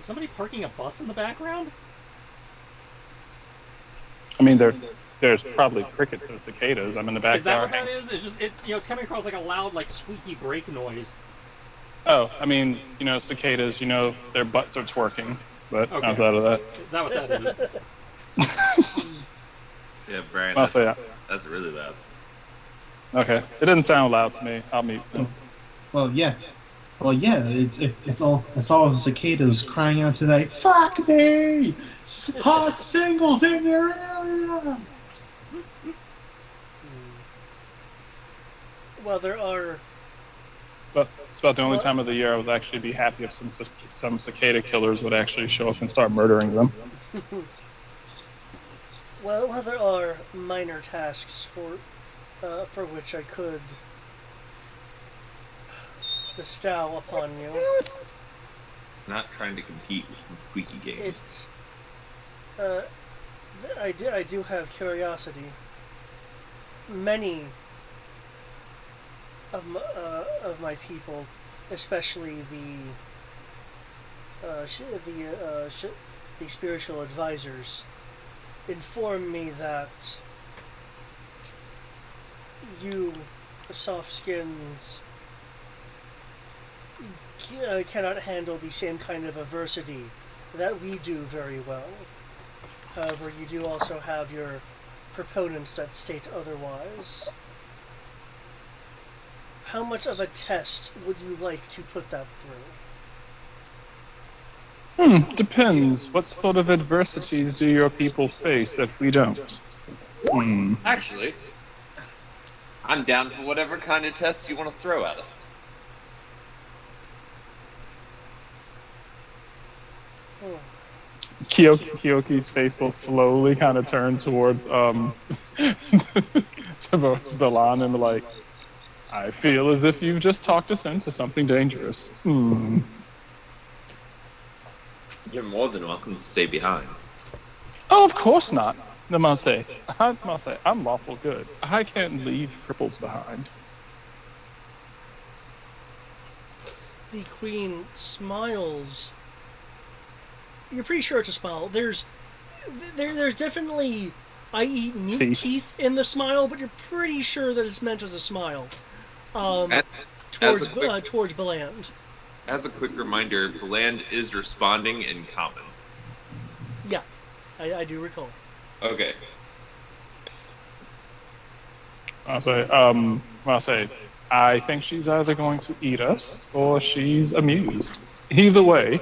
somebody parking a bus in the background? I mean, there's probably crickets or cicadas. I'm in the Is that what backyard. that is? It's just it's coming across like a loud, like squeaky brake noise. Oh, I mean, cicadas. Their butts are twerking. But Okay. outside of that, Is that what that is? Yeah, Brian, I'll say that. that's really loud. Okay, it didn't sound loud to me. I'll mute them. Well, yeah. It's all the cicadas crying out tonight. Fuck me! Hot singles in your area. Well, there are. But it's about the only time of the year I would actually be happy if some cicada killers would actually show up and start murdering them. Well, there are minor tasks for which I could bestow upon you. Not trying to compete with the squeaky games. I do have curiosity. Many of my people, especially the spiritual advisors, inform me that you soft skins cannot handle the same kind of adversity that we do very well. However, you do also have your proponents that state otherwise. How much of a test would you like to put that through? Depends. What sort of adversities do your people face if we don't? Actually, I'm down for whatever kind of test you want to throw at us. Kyoki's face will slowly kind of turn towards towards Balan and be like, I feel as if you've just talked us into something dangerous. You're more than welcome to stay behind. Oh, of course not. Namaste. I'm lawful good. I can't leave cripples behind. The queen smiles. You're pretty sure it's a smile. There's definitely I eat meat teeth in the smile, but you're pretty sure that it's meant as a smile. Towards Beland. As a quick reminder, Beland is responding in common. Yeah, I do recall. Okay. I'll say, I think she's either going to eat us or she's amused. Either way,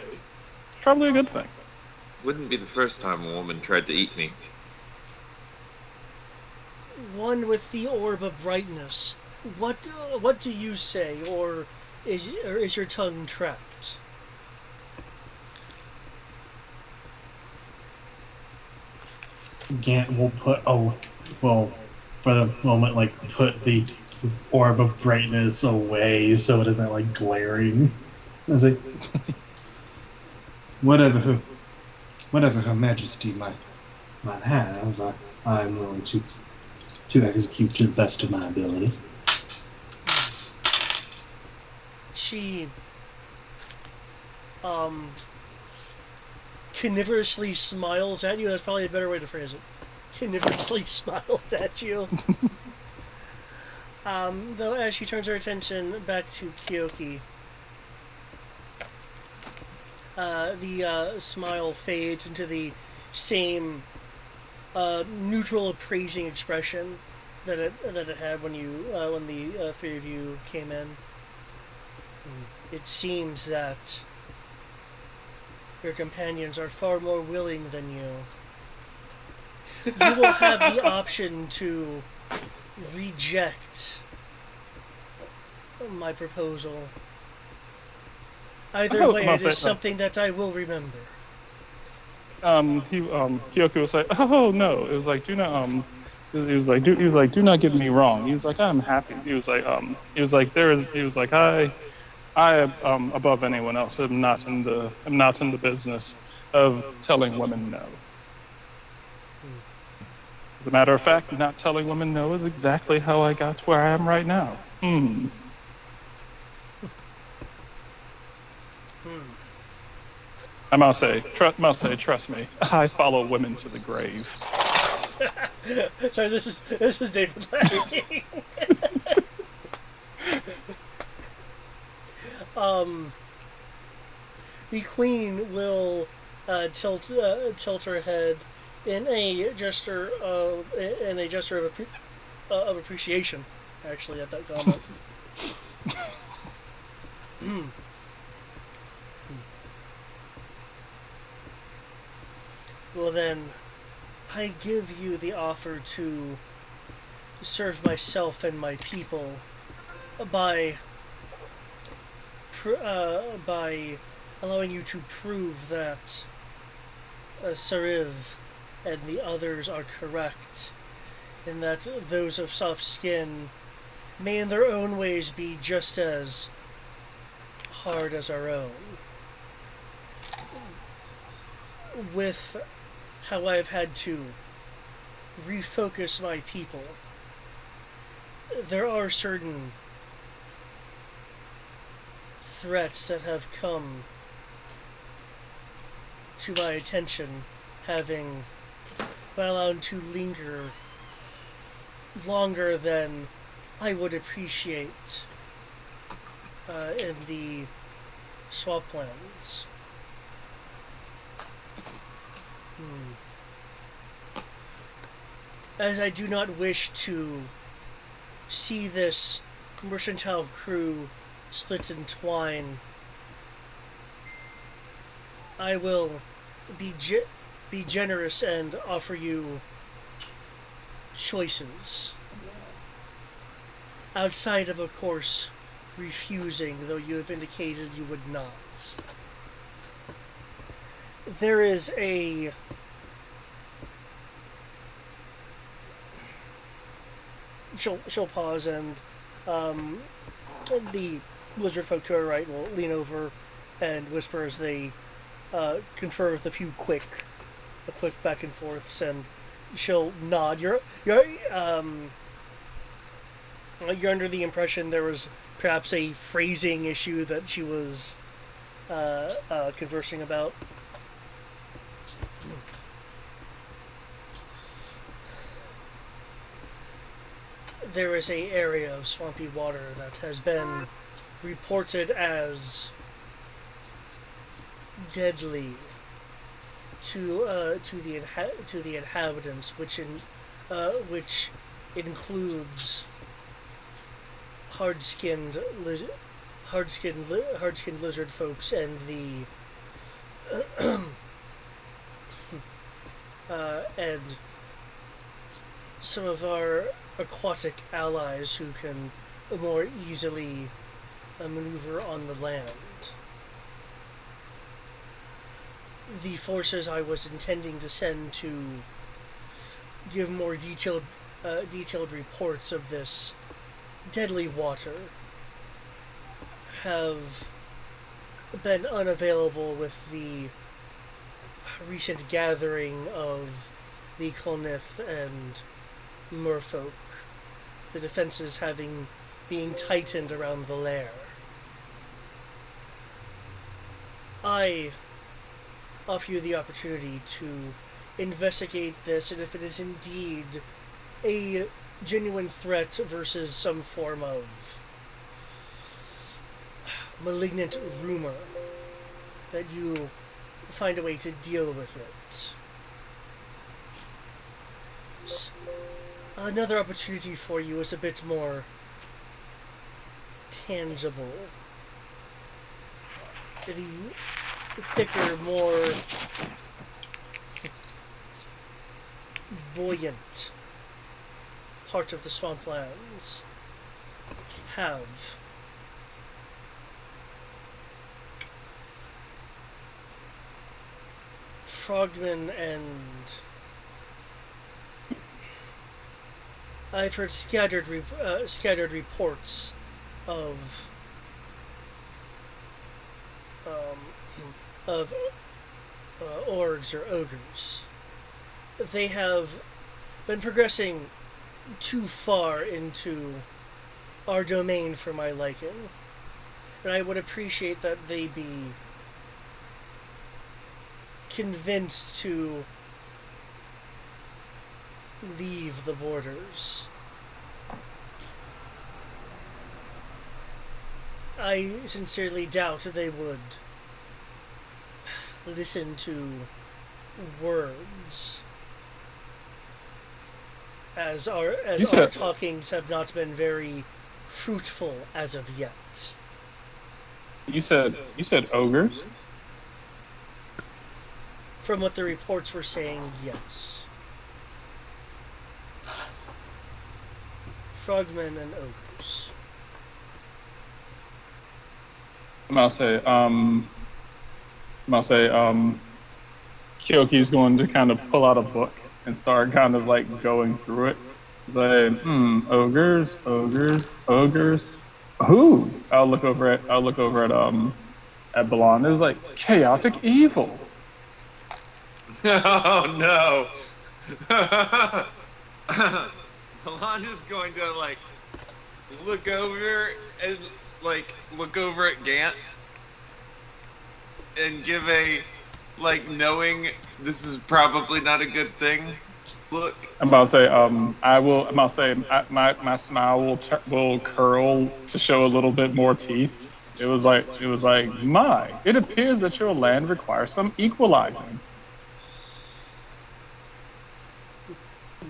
probably a good thing. Wouldn't be the first time a woman tried to eat me. One with the orb of brightness. What do you say, or is your tongue trapped? Gant will for the moment, put the orb of brightness away so it isn't glaring. I was like, whatever Her Majesty might have, I'm willing to execute to the best of my ability. She carnivorously smiles at you. That's probably a better way to phrase it. Carnivorously smiles at you. Though as she turns her attention back to Kyoki, the smile fades into the same neutral, appraising expression that it had when the three of you came in. It seems that your companions are far more willing than you. You will have the option to reject my proposal. Either way, it is something that I will remember. Kyoku was like, oh no. It was like, do not, he was like, do not get me wrong. He was like, I'm happy. He was like, I am above anyone else. I'm not in the business of telling women no. As a matter of fact, not telling women no is exactly how I got to where I am right now. I must say, trust me, I follow women to the grave. Sorry, this is David laughing. The queen will tilt her head in a gesture of appreciation, actually, at that comment. Well then, I give you the offer to serve myself and my people by allowing you to prove that Sariv and the others are correct, and that those of soft skin may in their own ways be just as hard as our own. With how I've had to refocus my people, there are certain threats that have come to my attention, having been allowed to linger longer than I would appreciate in the swamplands. As I do not wish to see this mercantile crew split in twine, I will be generous and offer you choices. Outside of course, refusing, though you have indicated you would not. There is a she'll pause, and the lizard folk to her right will lean over and whisper as they confer with a quick back and forths, and she'll nod. You're under the impression there was perhaps a phrasing issue that she was conversing about. There is a area of swampy water that has been reported as deadly to the inhabitants, which includes hard-skinned lizard folks and the and some of our aquatic allies who can more easily maneuver on the land. The forces I was intending to send to give more detailed reports of this deadly water have been unavailable with the recent gathering of the Kolnith and merfolk, the defenses being tightened around the lair. I offer you the opportunity to investigate this, and if it is indeed a genuine threat versus some form of malignant rumor, that you find a way to deal with it. Another opportunity for you is a bit more tangible. The thicker, more buoyant heart of the swamplands have frogmen, and I've heard scattered reports of of orgs or ogres. They have been progressing too far into our domain for my liking, and I would appreciate that they be convinced to leave the borders. I sincerely doubt they would listen to words, as our talkings have not been very fruitful as of yet. You said ogres? From what the reports were saying, yes. Frogmen and ogres. I'll say, Kyoki's going to kind of pull out a book and start kind of like going through it. Say, ogres. Who? I'll look over at Balon. It was like chaotic evil. Oh no. Balon is going to look over at Gant and give a knowing this is probably not a good thing look. I'm about to say, my smile will curl to show a little bit more teeth. It was like, it appears that your land requires some equalizing.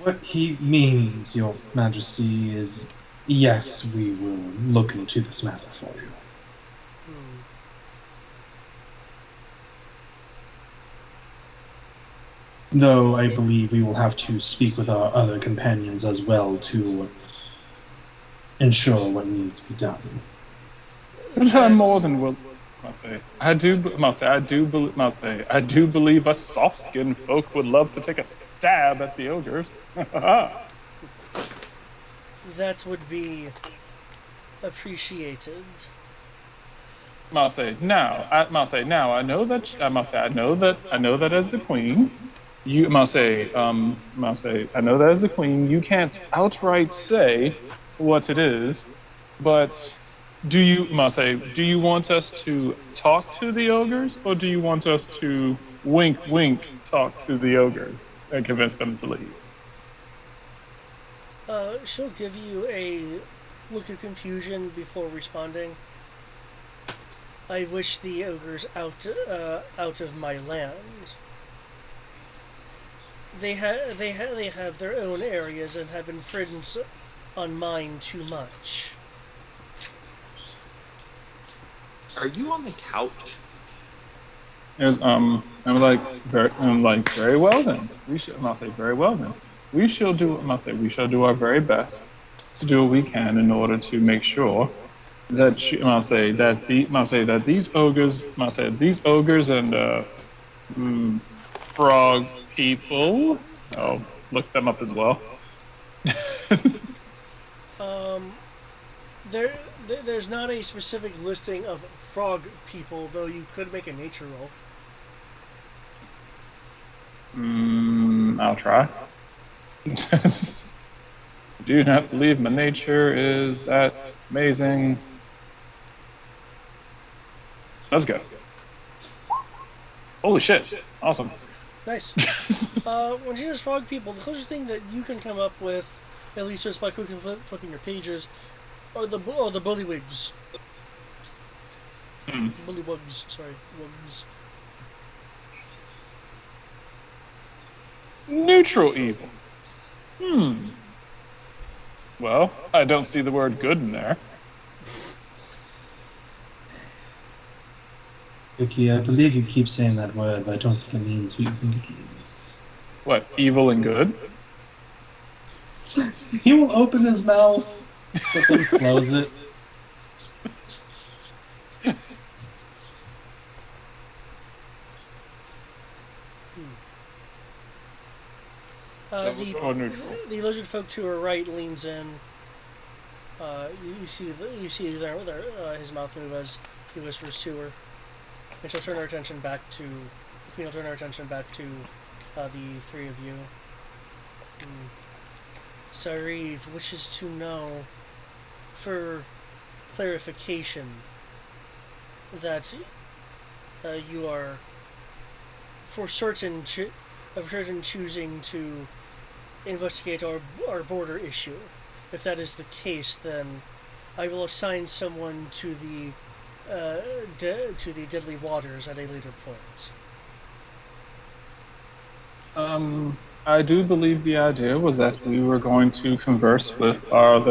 What he means, Your Majesty, is yes, we will look into this matter for you. Though I believe we will have to speak with our other companions as well to ensure what needs to be done. I'm more than will. I do believe us soft-skinned folk would love to take a stab at the ogres. That would be appreciated. I know that as the queen, I know that as the queen, you can't outright say what it is, but do you want us to talk to the ogres, or do you want us to wink talk to the ogres and convince them to leave? She'll give you a look of confusion before responding. I wish the ogres out of my land. They have their own areas and have infringed on mine too much. Are you on the couch? I'm like, very well then. We shall do our very best to do what we can in order to make sure that these ogres and frog people. I'll look them up as well. There's not a specific listing of frog people, though you could make a nature roll. I'll try. Do not believe my nature is that amazing. Let's go. Holy shit. Awesome. Nice. When you use frog people, the closest thing that you can come up with at least just by quickly flipping your pages, are the bullywigs. Bullywugs, sorry, wugs. Neutral evil. Well, I don't see the word good in there. Vicky, I believe you keep saying that word, but I don't think it means what you think it means. What, evil and good? He will open his mouth, but then close it. Or neutral. The lizard folk to her right leans in. You see his mouth move as he whispers to her, and she'll turn her attention back to. The queen will turn her attention back to the three of you. Sariv wishes to know, for clarification, that you are for certain choosing to investigate our border issue. If that is the case, then I will assign someone to the deadly waters at a later point. I do believe the idea was that we were going to converse with our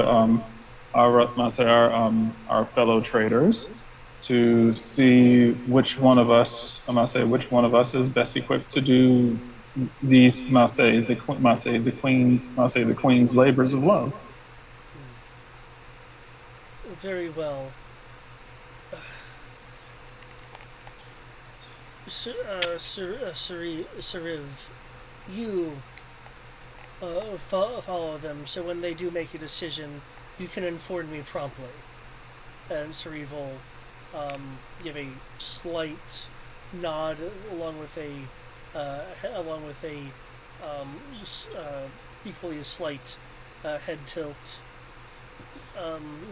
fellow traders to see which one of us is best equipped to do these the queen's labors of love. Very well. Sariv, you follow them, so when they do make a decision, you can inform me promptly. And Sariv will give a slight nod along with a equally a slight head tilt.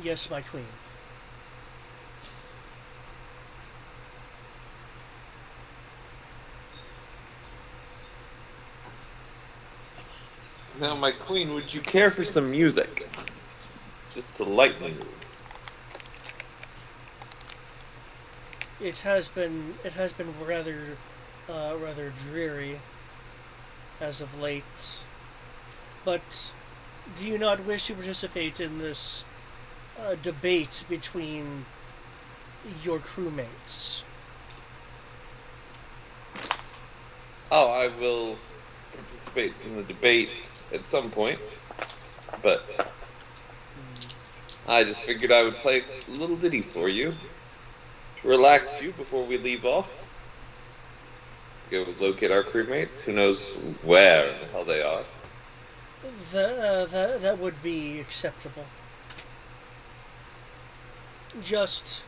Yes, my queen. Now, my queen, would you care for some music? Just to lighten the mood. It has been rather dreary as of late. But do you not wish to participate in this debate between your crewmates? Oh, I will participate in the debate at some point, but I just figured I would play a little ditty for you to relax you before we leave off. Go locate our crewmates. Who knows where in the hell they are? That would be acceptable. Just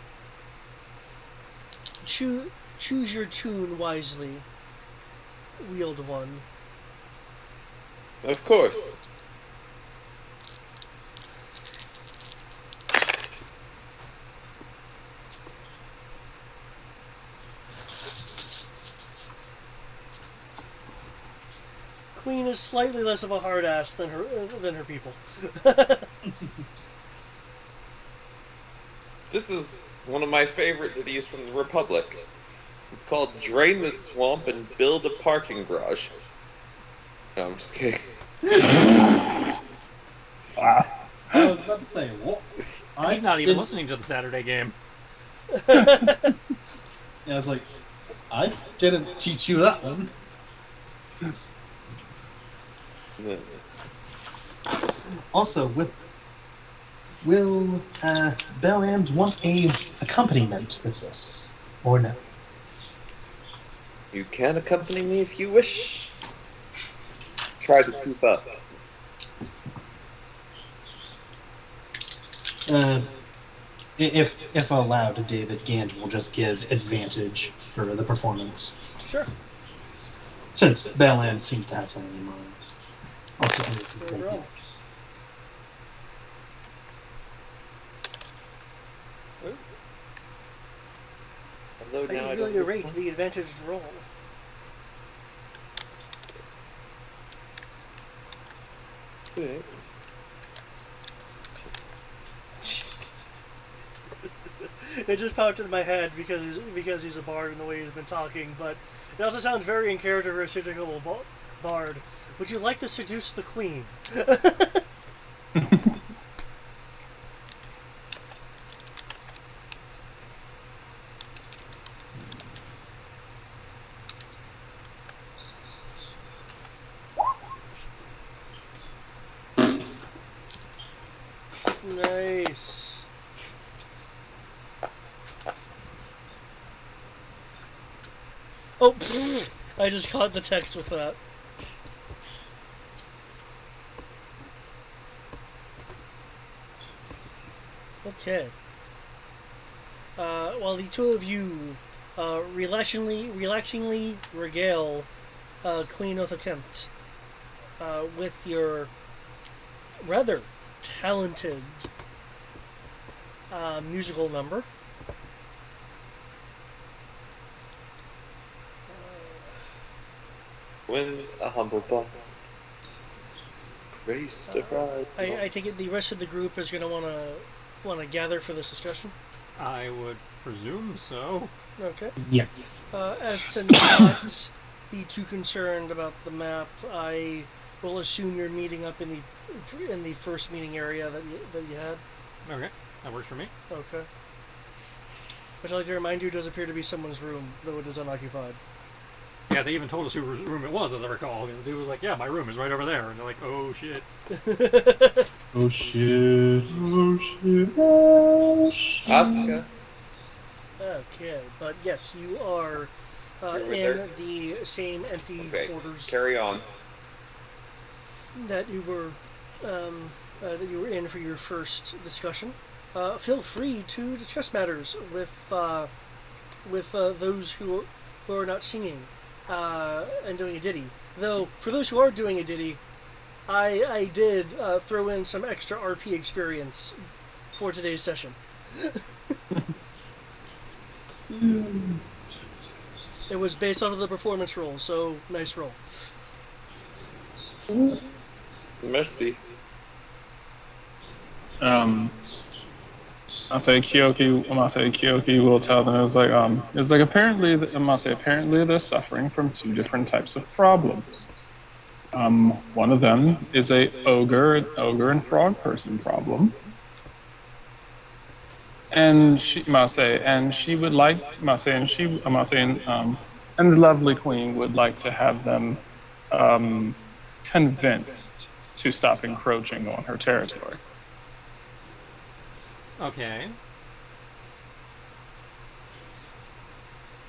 choose your tune wisely. Wield one. Of course. Queen is slightly less of a hard ass than her people. This is one of my favorite ditties from the Republic. It's called Drain the Swamp and Build a Parking Garage. No, I'm just kidding. I was about to say, what? He's not even listening to the Saturday game. Yeah, it's like, I didn't teach you that one. Also, will Belland want a accompaniment with this, or no? You can accompany me if you wish. Try to keep up. If allowed, David Gant will just give advantage for the performance. Sure. Since Belland seems to have something in mind. Also, Although now I don't really rate the advantaged roll. Six. It just popped into my head because he's a bard and the way he's been talking, but it also sounds very in character for a cyclical bard. Would you like to seduce the queen? Nice. Oh, I just caught the text with that. Okay. While the two of you relaxingly regale Queen of the Kent with your rather talented musical number. When a humble bond grace the bride. I take it the rest of the group is going to want to gather for this discussion. I would presume so. Okay. Yes. As to not be too concerned about the map, I will assume you're meeting up in the first meeting area that you had. Okay, that works for me. Okay. Which I'd like to remind you does appear to be someone's room, though it is unoccupied. Yeah, they even told us whose room it was, as I recall. And the dude was like, "Yeah, my room is right over there," and they're like, "Oh shit." Oh shit. Oh shit. Oh shit. Asuka. Okay, but yes, you are You're with in her? the same empty Okay, quarters carry on. that you were in for your first discussion. Feel free to discuss matters with those who are not singing and doing a ditty. Though for those who are doing a ditty, I did throw in some extra RP experience for today's session. It was based on the performance roll, so nice roll. Mercy. I'll say Kyoki will tell them it's like apparently they're suffering from two different types of problems. One of them is a ogre and frog person problem. And she would like and the lovely queen would like to have them convinced to stop encroaching on her territory. Okay.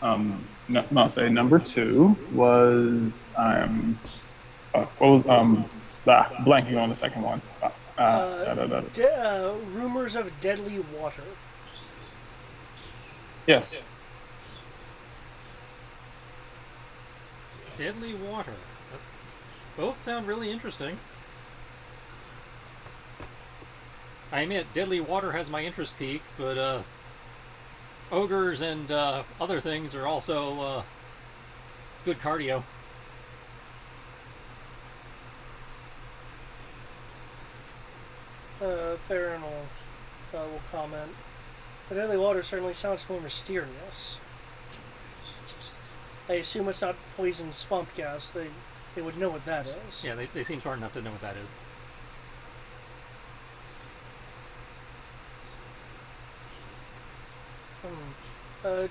Number two was blanking on the second one. Rumors of deadly water. Yes. Deadly water. Both sound really interesting. I admit, deadly water has my interest peaked, but ogres and other things are also good cardio. Theron will comment. But deadly water certainly sounds more mysterious. I assume it's not poison swamp gas. They would know what that is. Yeah, they seem smart enough to know what that is.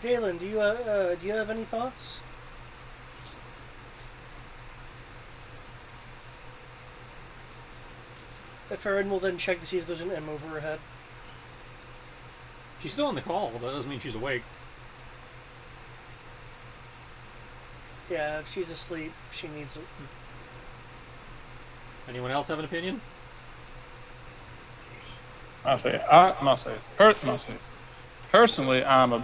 Dalen, do you have any thoughts? Farron will then check to see if there's an M over her head. She's still on the call, but that doesn't mean she's awake. Yeah, if she's asleep, she needs it. Anyone else have an opinion? Personally, I'm a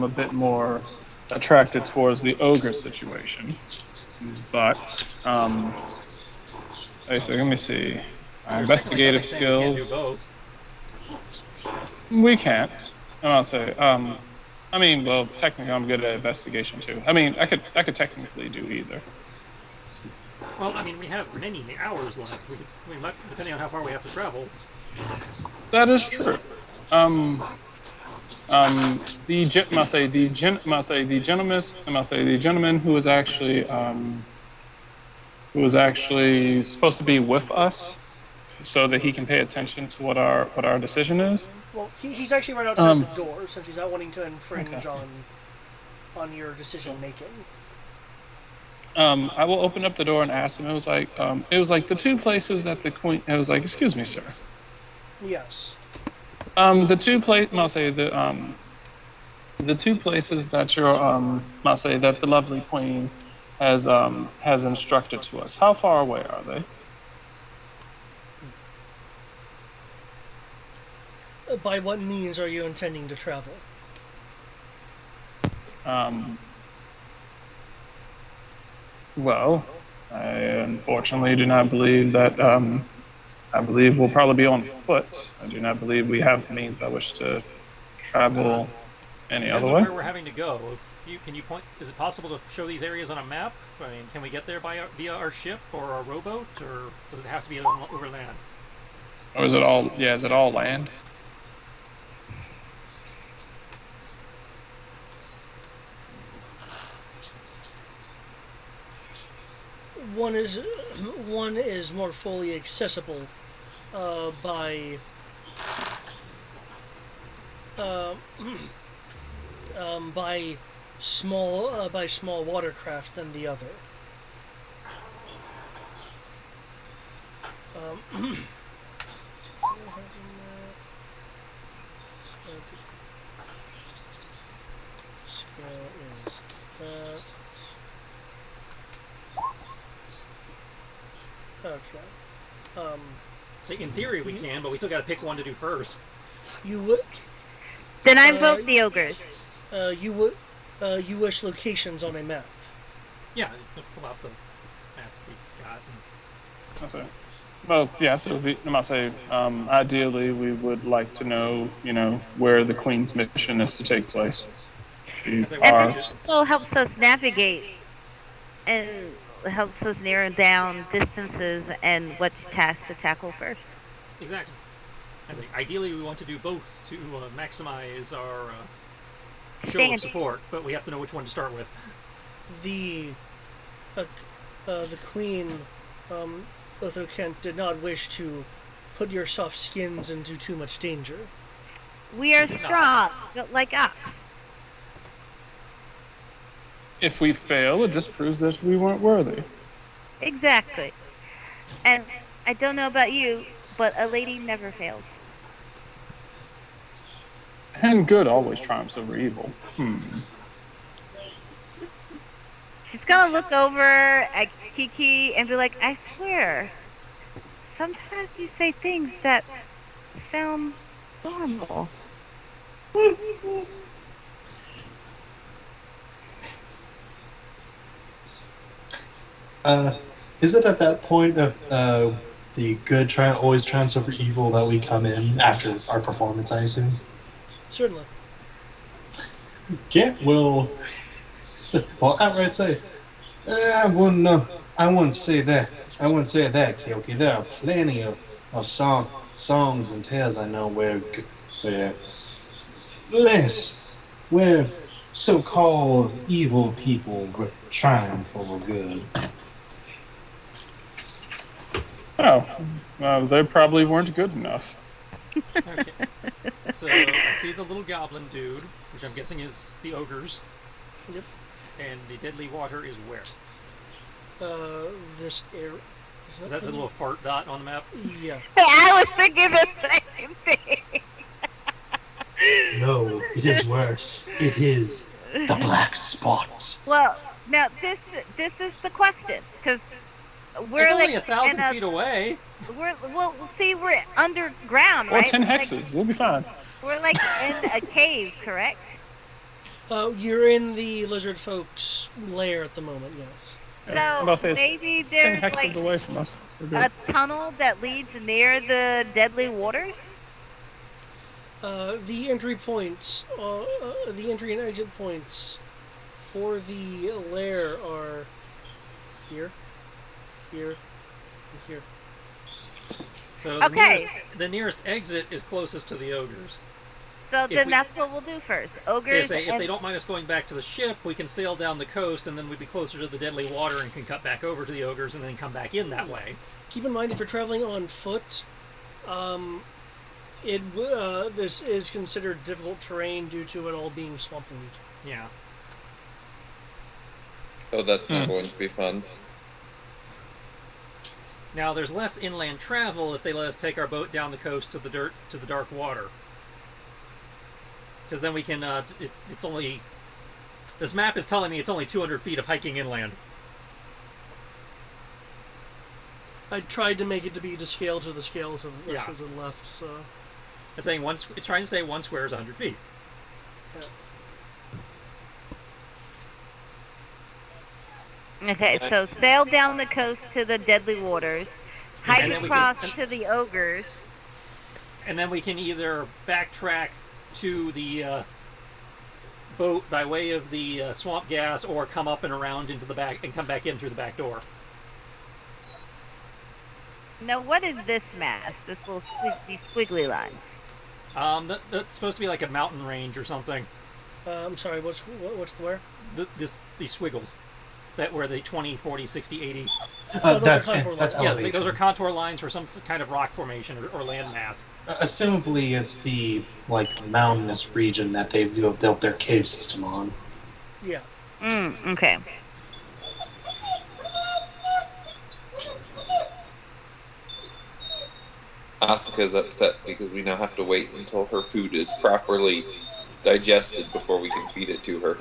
bit more attracted towards the ogre situation. But let me see. My investigative skills. We can't do both. We can't. And I'll say, technically I'm good at investigation too. I mean, I could technically do either. Well, I mean, we have many hours left. Depending on how far we have to travel. That is true. Must say the gentleman who was actually supposed to be with us, so that he can pay attention to what our decision is. Well, he's actually right outside Um, the door since he's not wanting to infringe Okay. on your decision making. I will open up the door and ask him. It was like the two places that the queen. It was like, excuse me, sir. Yes. The two place. Must say the two places that your must say that the lovely queen has instructed to us. How far away are they? By what means are you intending to travel? Well, I unfortunately do not believe that. I believe we'll probably be on foot. I do not believe we have the means by which to travel any Depends other on way. where we're having to go. Can you point? Is it possible to show these areas on a map? I mean, can we get there via our ship or our rowboat, or does it have to be over land? Or is it all? Yeah, is it all land? One is more fully accessible by uh, by small watercraft than the other. Scale is that. Okay. In theory, we can, but we still got to pick one to do first. You would. Then I vote the ogres. You wish locations on a map. Yeah, pull out the map we got. That's right. Well, yeah. So I must say, ideally, we would like to know, where the queen's mission is to take place. As I And watch this it, also helps us navigate and helps us narrow down distances and what task to tackle first. exactly. Ideally, we want to do both to maximize our show Standing. of support, but we have to know which one to start with. The queen, Otho Kent, did not wish to put your soft skins into too much danger. We are strong, like ox. If we fail, it just proves that we weren't worthy. Exactly. And I don't know about you, but a lady never fails. And good always triumphs over evil. She's gonna look over at Kiki and be like, I swear, sometimes you say things that sound normal. Is it at that point that the good always triumphs over evil that we come in after our performance, I assume? Certainly. Yeah, well, outright say, I wouldn't know. I wouldn't say that. I wouldn't say that, Kyoki. There are plenty of songs and tales I know where so-called evil people triumph over good. Oh, they probably weren't good enough. Okay. So I see the little goblin dude, which I'm guessing is the ogres. Yep. And the deadly water is where? This air. Is that the little fart dot on the map? Yeah. I was thinking the same thing. No, it is worse. It is the black spot. Well, now this is the question, because we're It's only like 1,000 feet away. We're underground, Or right? 10 Like, hexes. We'll be fine. we're like in a cave, correct? You're in the lizard folks' lair at the moment. Yes. I'm about to say So it's maybe 10 there's hexes like away from us. We're good. a tunnel that leads near the deadly waters. The entry points, the entry and exit points for the lair are here. here, and here. So Okay. the nearest exit is closest to the ogres. So then that's what we'll do first. Ogres. If they don't mind us going back to the ship, we can sail down the coast, and then we'd be closer to the deadly water and can cut back over to the ogres and then come back in that way. Keep in mind, if you're traveling on foot, this is considered difficult terrain due to it all being swampland. Yeah. Oh, that's not going to be fun. Now, there's less inland travel if they let us take our boat down the coast to the dark water. Because then we can, it's only... This map is telling me it's only 200 feet of hiking inland. I tried to make it to be to scale to the left, so... It's saying it's trying to say one square is 100 feet. Yeah. Okay, so sail down the coast to the deadly waters, hike across to the ogres. And then we can either backtrack to the boat by way of the swamp gas, or come up and around into the back and come back in through the back door. Now, what is this mass? This little these squiggly lines. That's supposed to be like a mountain range or something. I'm sorry. What's the where? These squiggles. That were the 20, 40, 60, 80. That's Yeah, elevation. those are contour lines for some kind of rock formation or land mass. Assumably, it's the mountainous region that they've built their cave system on. Yeah. Okay. Asuka's upset because we now have to wait until her food is properly digested before we can feed it to her.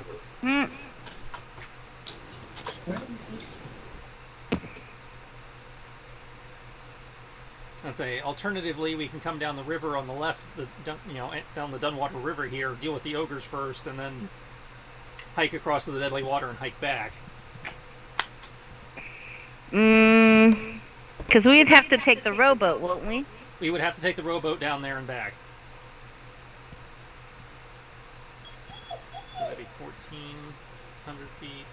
I'd say, alternatively, we can come down the river on the left, down the Dunwater River here, deal with the ogres first, and then hike across to the deadly water and hike back. Because we'd have to take the rowboat, won't we? We would have to take the rowboat down there and back. So that'd be 1,400 feet.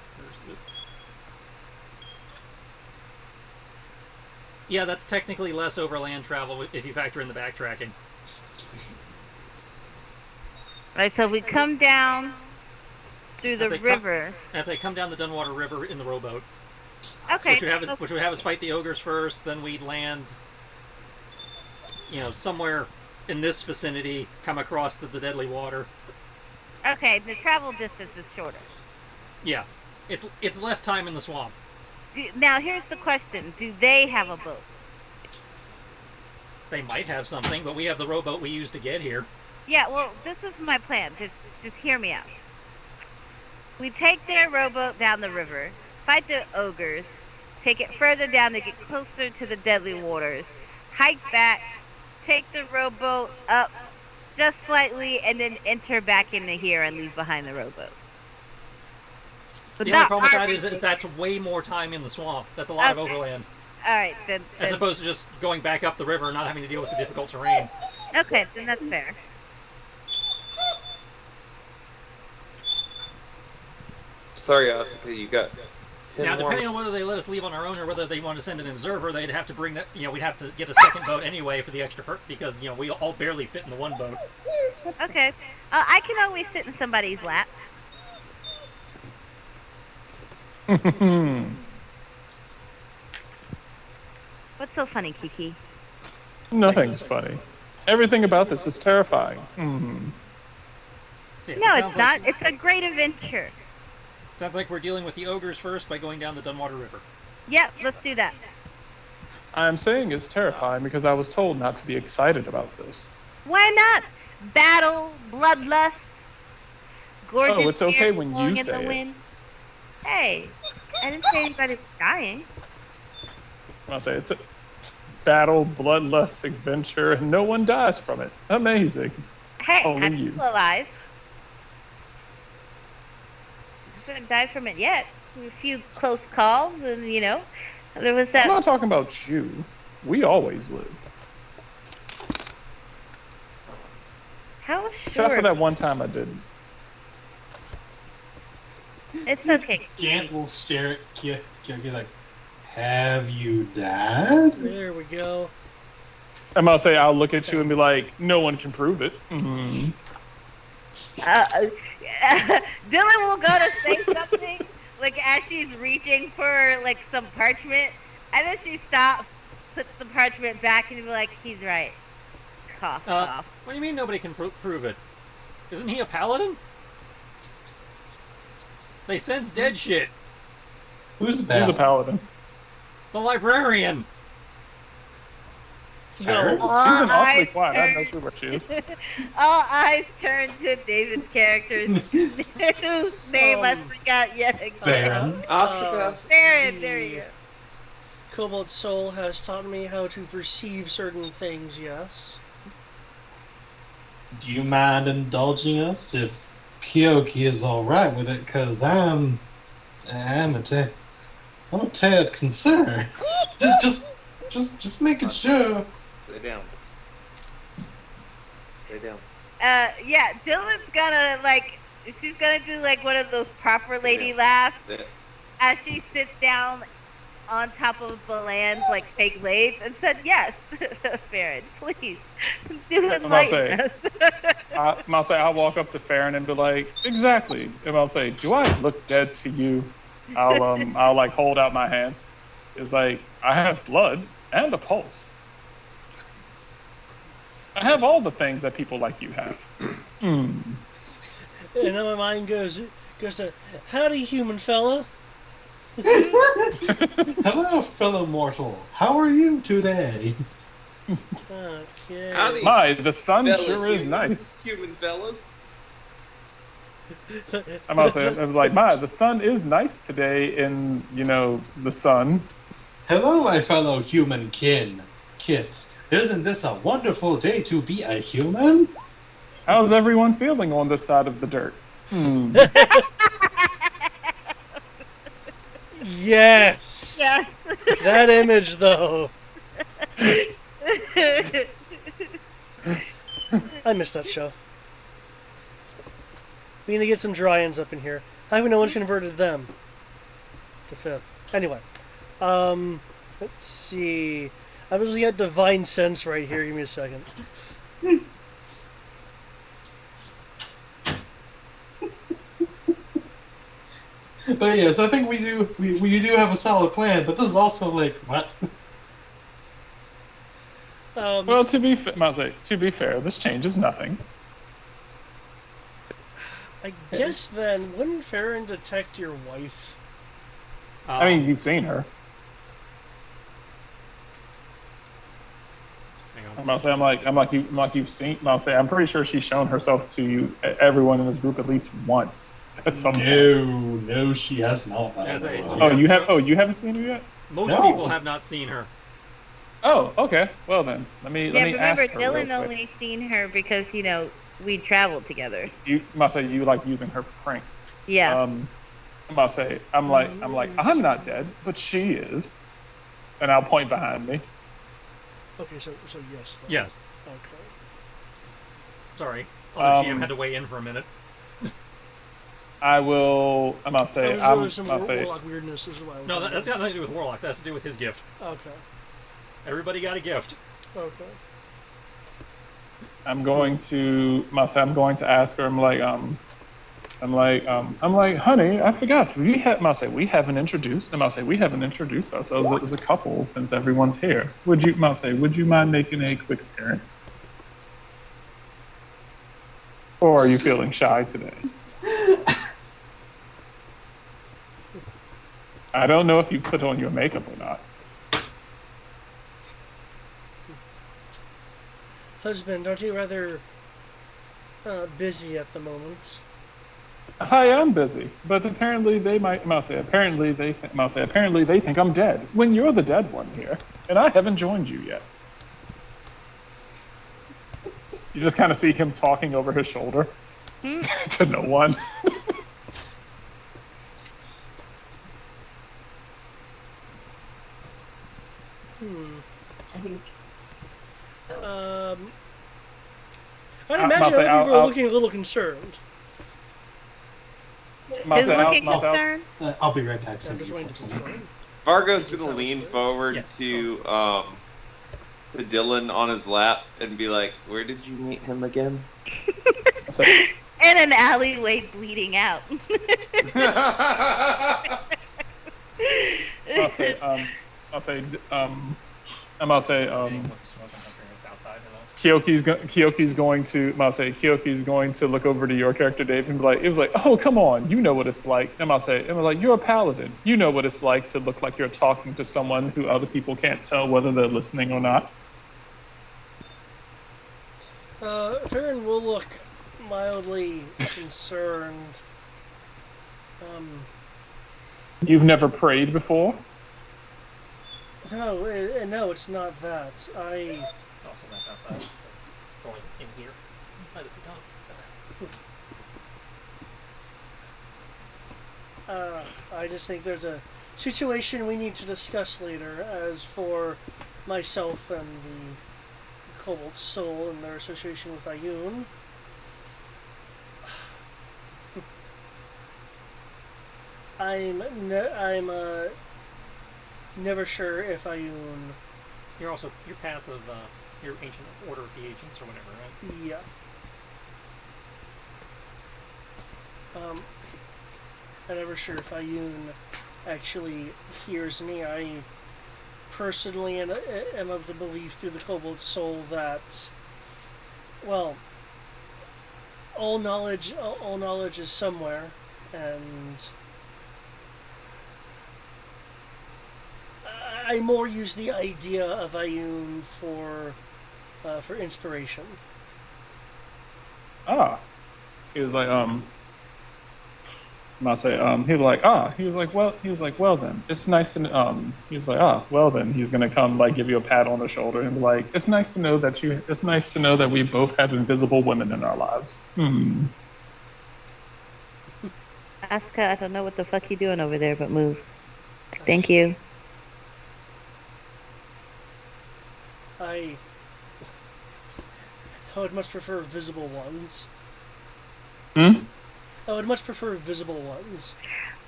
Yeah, that's technically less overland travel if you factor in the backtracking. Right, so we come down through the river. As I come down the Dunwater River in the rowboat. Okay. Which would have us fight the ogres first, then we'd land, somewhere in this vicinity, come across to the deadly water. Okay, the travel distance is shorter. Yeah, it's less time in the swamp. Now, here's the question. Do they have a boat? They might have something, but we have the rowboat we used to get here. Yeah, well, this is my plan. Just hear me out. We take their rowboat down the river, fight the ogres, take it further down to get closer to the deadly waters, hike back, take the rowboat up just slightly, and then enter back into here and leave behind the rowboat. The only problem with that is that's way more time in the swamp. That's a lot of overland. All right, then. As opposed to just going back up the river and not having to deal with the difficult terrain. Okay, then that's fair. Sorry, Asuka, you got 10 now, more. depending on whether they let us leave on our own or whether they want to send an observer, they'd have to bring that. We'd have to get a second boat anyway for the extra because we all barely fit in the one boat. Okay, I can always sit in somebody's lap. What's so funny, Kiki? Nothing's funny. Everything about this is terrifying. So, no, it's not. It's a great adventure. Sounds like we're dealing with the ogres first by going down the Dunwater River. Yep, let's do that. I'm saying it's terrifying because I was told not to be excited about this. Why not? Battle, bloodlust, gorgeous. Oh, it's okay hair when blowing you in the say it. wind. Hey, I didn't say anybody was dying. I'll say it's a battle, bloodlust, adventure, and no one dies from it. Amazing. Hey, Only I'm you. still alive. I haven't died from it yet. A few close calls, and there was that. I'm not talking about you. We always live. How sure? Except for that one time I didn't. It's okay. Gant will stare at Kia like, Have you died? There we go. I'm gonna say I'll look at you and be like, no one can prove it. Mm-hmm. Dylan will go to say something, like as she's reaching for like some parchment, and then she stops, puts the parchment back, and be like, "He's right." Cough, cough. What do you mean nobody can prove it? Isn't he a paladin? They sense dead shit. Who's He's a paladin. The librarian. Farron? She's been awfully eyes quiet. I have no turn- clue where she is. All eyes turn to David's character's whose name I forgot yet again. Farron. Asuka. Farron, there you go. Cobalt Soul has taught me how to perceive certain things, yes. Do you mind indulging us if Kyoki is alright with it? Cause I'm a tad concerned. just making sure. Lay down. Lay down. Yeah, Dylan's gonna she's gonna do like one of those proper lady laughs Yeah. as she sits down on top of Balan's like fake blades and said, "Yes, Farron, please do enlighten us." I'll say I'll walk up to Farron and be like, exactly. And I'll say, do I look dead to you? I'll like hold out my hand. It's like I have blood and a pulse. I have all the things that people like you have. And then my mind goes to, howdy, human fella. Hello, fellow mortal. How are you today? Okay. Howdy, My, the sun fellas, sure is humans, nice. Human fellas. I'm gonna say, I was like, my, the sun is nice today in, the sun. Hello, my fellow human kith. Isn't this a wonderful day to be a human? How's everyone feeling on this side of the dirt? Yes. Yes. That image, though. I miss that show. We need to get some dry-ins up in here. How do we know what's converted them? To 5th. Anyway. Let's see. I was looking at Divine Sense right here. Give me a second. But yes, I think we do have a solid plan, but this is also like, what? Well, to be fair, this changes nothing. I guess then, wouldn't Farron detect your wife? I mean, you've seen her. Hang on. I'm pretty sure she's shown herself to you, everyone in this group at least once at some point. No, she has not. As a- You haven't seen her yet? Most No. people have not seen her. Oh, okay. Well then, let me Remember, ask her. Dylan real quick. only seen her because we traveled together. You must say you like using her for pranks. Yeah. I'm like, I'm not dead, but she is, and I'll point behind me. Okay, so yes. Then. Yes. Okay. Sorry. Other GM had to weigh in for a minute. I will. I'm gonna say. There's some I'll say. warlock weirdness is why I was No, wondering. that's got nothing to do with Warlock. That has to do with his gift. Okay. Everybody got a gift. Okay. I'm going to ask her. I'm like, honey, I forgot. We haven't introduced ourselves as a couple since everyone's here. Would you mind making a quick appearance? Or are you feeling shy today? I don't know if you put on your makeup or not. Husband, aren't you rather busy at the moment? I am busy, but apparently they think I'm dead when you're the dead one here, and I haven't joined you yet. You just kind of see him talking over his shoulder to no one. I'd imagine other people are looking a little concerned. Is looking concerned? I'll be right back. I'm just waiting to confirm. Vargo's Using gonna Kyle's lean phrase. forward Yes. to Dylan on his lap and be like, "Where did you meet him again?" So, In an alleyway bleeding out. I'll say, I'm about to say, Getting what smoke, I'm wondering if it's outside or not. Kyoki's going to, Kyoki's going to look over to your character, Dave, and be like, it was like, oh, come on, you know what it's like. And I'll say, and we're like, you're a paladin. You know what it's like to look like you're talking to someone who other people can't tell whether they're listening or not. Farron will look mildly concerned. You've never prayed before? No, no, it's not that. Also, that's outside. It's only in here. By the baton. I just think there's a situation we need to discuss later. As for myself and the Cobalt Soul and their association with Ayun, I'm never sure if Ayun. You're also your path of your ancient order of the agents or whatever, right? Yeah. I'm never sure if Ayun actually hears me. I personally am of the belief through the Cobalt Soul that, well, all knowledge is somewhere, and I more use the idea of Ayun for inspiration. Ah. He was like, I say, he was like, well then, it's nice to, he was like, well then, he's gonna come, like, give you a pat on the shoulder and be like, it's nice to know that we both had invisible women in our lives. Asuka, I don't know what the fuck you doing over there, but move. Thank you. I would much prefer visible ones. I would much prefer visible ones.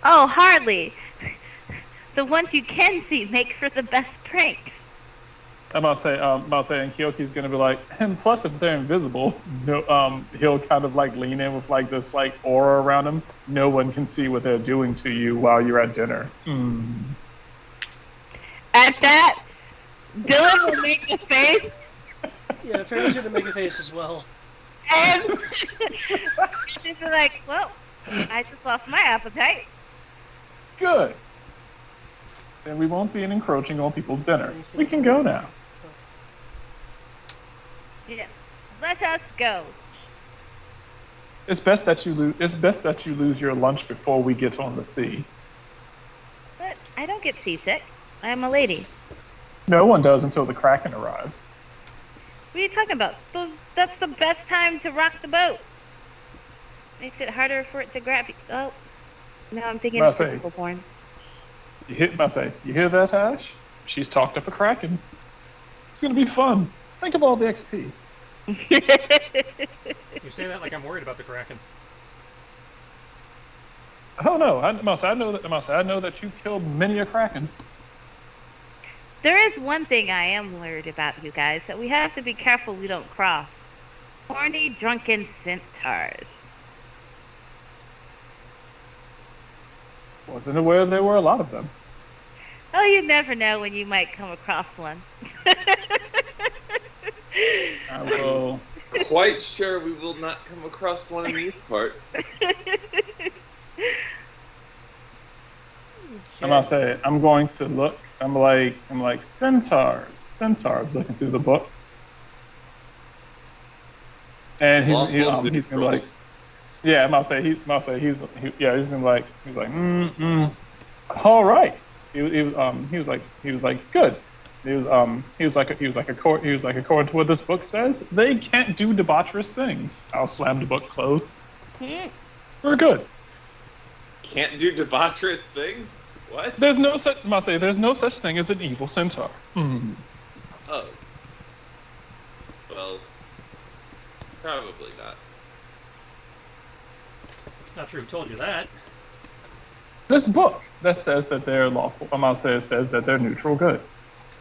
Oh, hardly. The ones you can see make for the best pranks. I'm about to say, and Kyoki's gonna be like, and plus if they're invisible, no, he'll kind of like lean in with like this like aura around him. No one can see what they're doing to you while you're at dinner. At that, Dylan will make a face, Yeah, Farron's gonna make a face as well. and she'll be like, well, I just lost my appetite. Good. Then we won't be encroaching on people's dinner. We can go now. Yes. Let us go. It's best that you lose your lunch before we get on the sea. But I don't get seasick. I am a lady. No one does until the Kraken arrives. What are you talking about? That's the best time to rock the boat. Makes it harder for it to grab you. Oh, now I'm thinking of physical porn. You hear that, Ash? She's talked up a Kraken. It's gonna be fun. Think of all the XP. You say that like I'm worried about the Kraken. Oh no, I know that you've killed many a Kraken. There is one thing I am worried about, you guys, that we have to be careful we don't cross. Horny, drunken centaurs. Wasn't aware there were a lot of them. Oh, you never know when you might come across one. I will. Quite sure we will not come across one in these parts. I'm gonna say I'm going to look. I'm like centaurs looking through the book, and he's gonna be like, yeah. I'm gonna say he's gonna be he's like all right. He was like good. He was like according to what this book says, they can't do debaucherous things. I'll slam the book closed. We're good. Can't do debaucherous things? What? There's no such thing as an evil centaur. Oh. Well, probably not. Not sure who told you that. This book that says that they're lawful. It says that they're neutral good.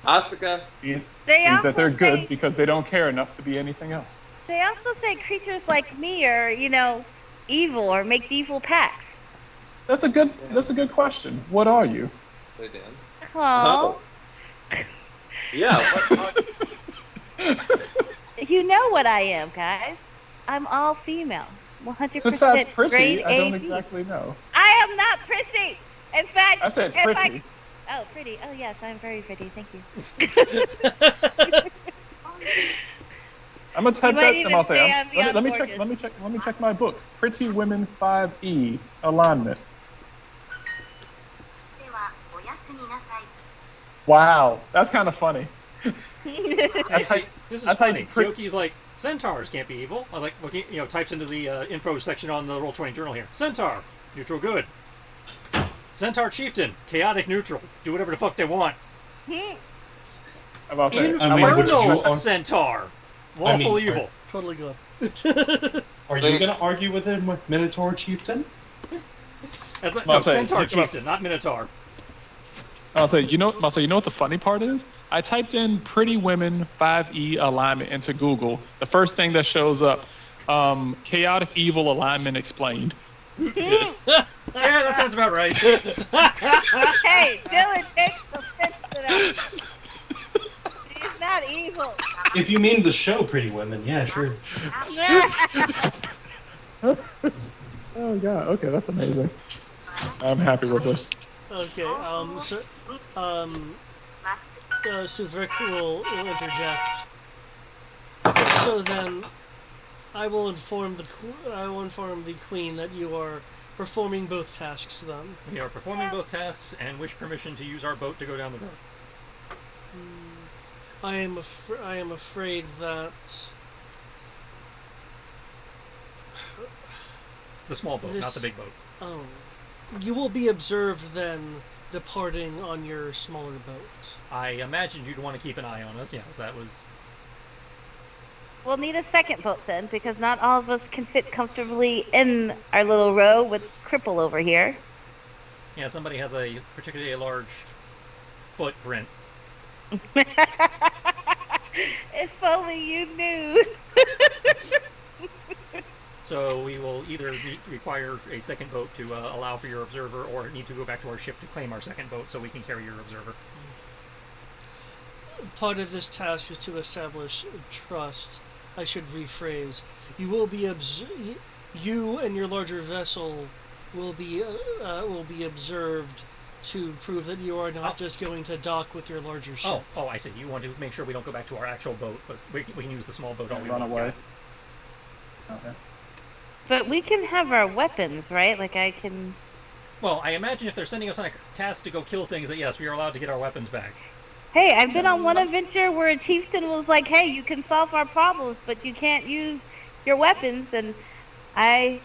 Asuka, It They means that also they're good say, because they don't care enough to be anything else. they also say creatures like me are, evil or make evil pacts. That's a good question. What are you? play Dan. Oh, Yeah. What, you know what I am, guys. I'm all female. 100% Besides grade prissy, I don't AB. exactly know. I am not prissy. In fact, I said if pretty. Oh, pretty. Oh, yes, I'm very pretty. Thank you. I'm gonna type might that even and I'll say, say I'm beyond let me gorgeous. check my book. Pretty Women 5E alignment. Wow, that's kind of funny. Actually, this is I funny. typed Yoki's like, centaurs can't be evil. I was like, well, types into the info section on the Roll20 journal here. Centaur, neutral good. Centaur chieftain, chaotic neutral. Do whatever the fuck they want. I'm about to say, Infernal centaur, lawful evil. Totally good. Are you gonna argue with him with Minotaur Chieftain? That's like, I'll no, say, centaur chieftain, not minotaur. I'll say, you know what the funny part is? I typed in Pretty Women 5E alignment into Google. The first thing that shows up, chaotic evil alignment explained. Yeah, that sounds about right. Hey, Dylan takes offense to that. She's not evil. If you mean the show Pretty Women, yeah, sure. Oh god, okay, that's amazing. I'm happy with this. Okay, so Rick will interject. So then, I will inform the queen that you are performing both tasks. Then We are performing both tasks and wish permission to use our boat to go down the river. I am afraid that The small boat, not the big boat. oh, you will be observed then departing on your smaller boat. I imagined you'd want to keep an eye on us. Yes, that was. We'll need a second boat then, because not all of us can fit comfortably in our little row with Cripple over here. Yeah, somebody has a particularly large footprint. If only you knew. So we will either require a second boat to allow for your observer, or need to go back to our ship to claim our second boat so we can carry your observer. Part of this task is to establish trust. I should rephrase. You will be you and your larger vessel will be observed to prove that you are not just going to dock with your larger ship. Oh, I see. You want to make sure we don't go back to our actual boat, but we can use the small boat all we Run want. away. Okay. But we can have our weapons, right? Like I can. Well, I imagine if they're sending us on a task to go kill things, that yes, we are allowed to get our weapons back. Hey, I've been on one adventure where a chieftain was like, "Hey, you can solve our problems, but you can't use your weapons," and I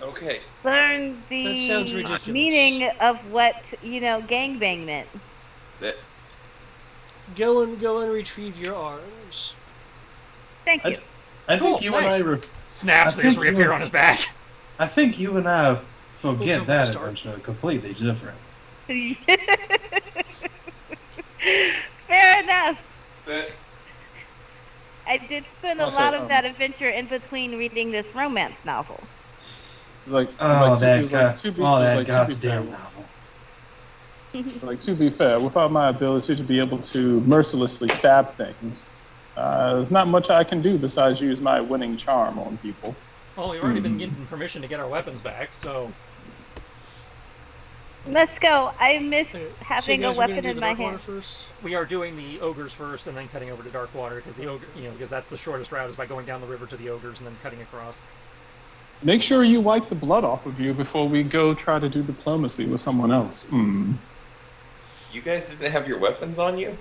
learned That sounds the ridiculous. meaning of what gangbang meant. Sit. Go and retrieve your arms. Thank you. I think Cool, you thanks. and I. Snaps, I they just think you reappear were- on his back. I think you and I forget Don't that start. adventure completely different. Fair enough. Sit. I did spend a Also, lot of that adventure in between reading this romance novel. It was like, Oh, to that be goddamn fair, novel. like to be fair, without my ability to be able to mercilessly stab things, there's not much I can do besides use my winning charm on people. Well, we've already been given permission to get our weapons back, so Let's go. I miss Okay, so having you a guys are gonna weapon do in the my Dark Water hand. first? we are doing the ogres first and then cutting over to Darkwater because the ogre, because that's the shortest route is by going down the river to the ogres and then cutting across. Make sure you wipe the blood off of you before we go try to do diplomacy with someone else. You guys didn't have your weapons on you?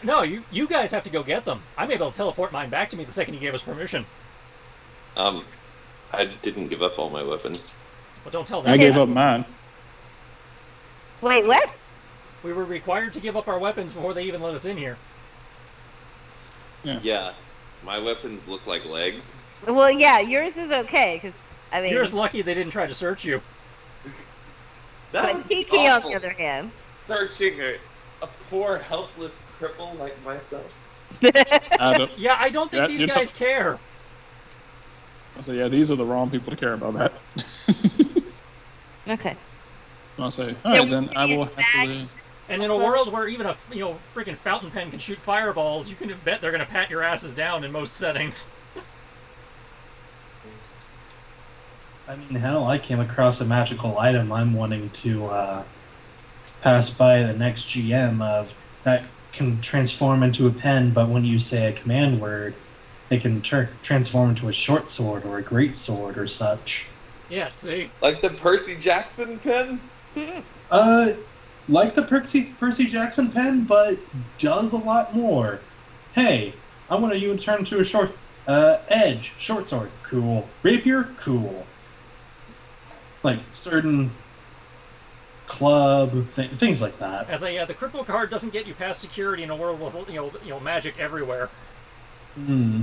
No, you guys have to go get them. I'm able to teleport mine back to me the second you gave us permission. I didn't give up all my weapons. Well, don't tell them. I gave up mine. Wait, what? We were required to give up our weapons before they even let us in here. Yeah. My weapons look like legs. Well, yeah, yours is okay, because, I mean... You're just lucky they didn't try to search you. That But would be Kiki, on awful. the other hand. Searching a poor, helpless cripple like myself. Adam, Yeah, I don't think Yeah, these you're guys care. I say, yeah, these are the wrong people to care about that. Okay. I'll say, all right, then I will happily. And in a world where even a freaking fountain pen can shoot fireballs, you can bet they're gonna pat your asses down in most settings. I mean, hell, I came across a magical item I'm wanting to pass by the next GM of that can transform into a pen, but when you say a command word, it can transform into a short sword or a great sword or such. Yeah, see? Like the Percy Jackson pen? Like the Percy Jackson pen, but does a lot more. Hey, I want you to turn into a short edge, short sword, cool. Rapier, cool. Like certain club things like that. As the cripple card doesn't get you past security in a world with magic everywhere. Hmm.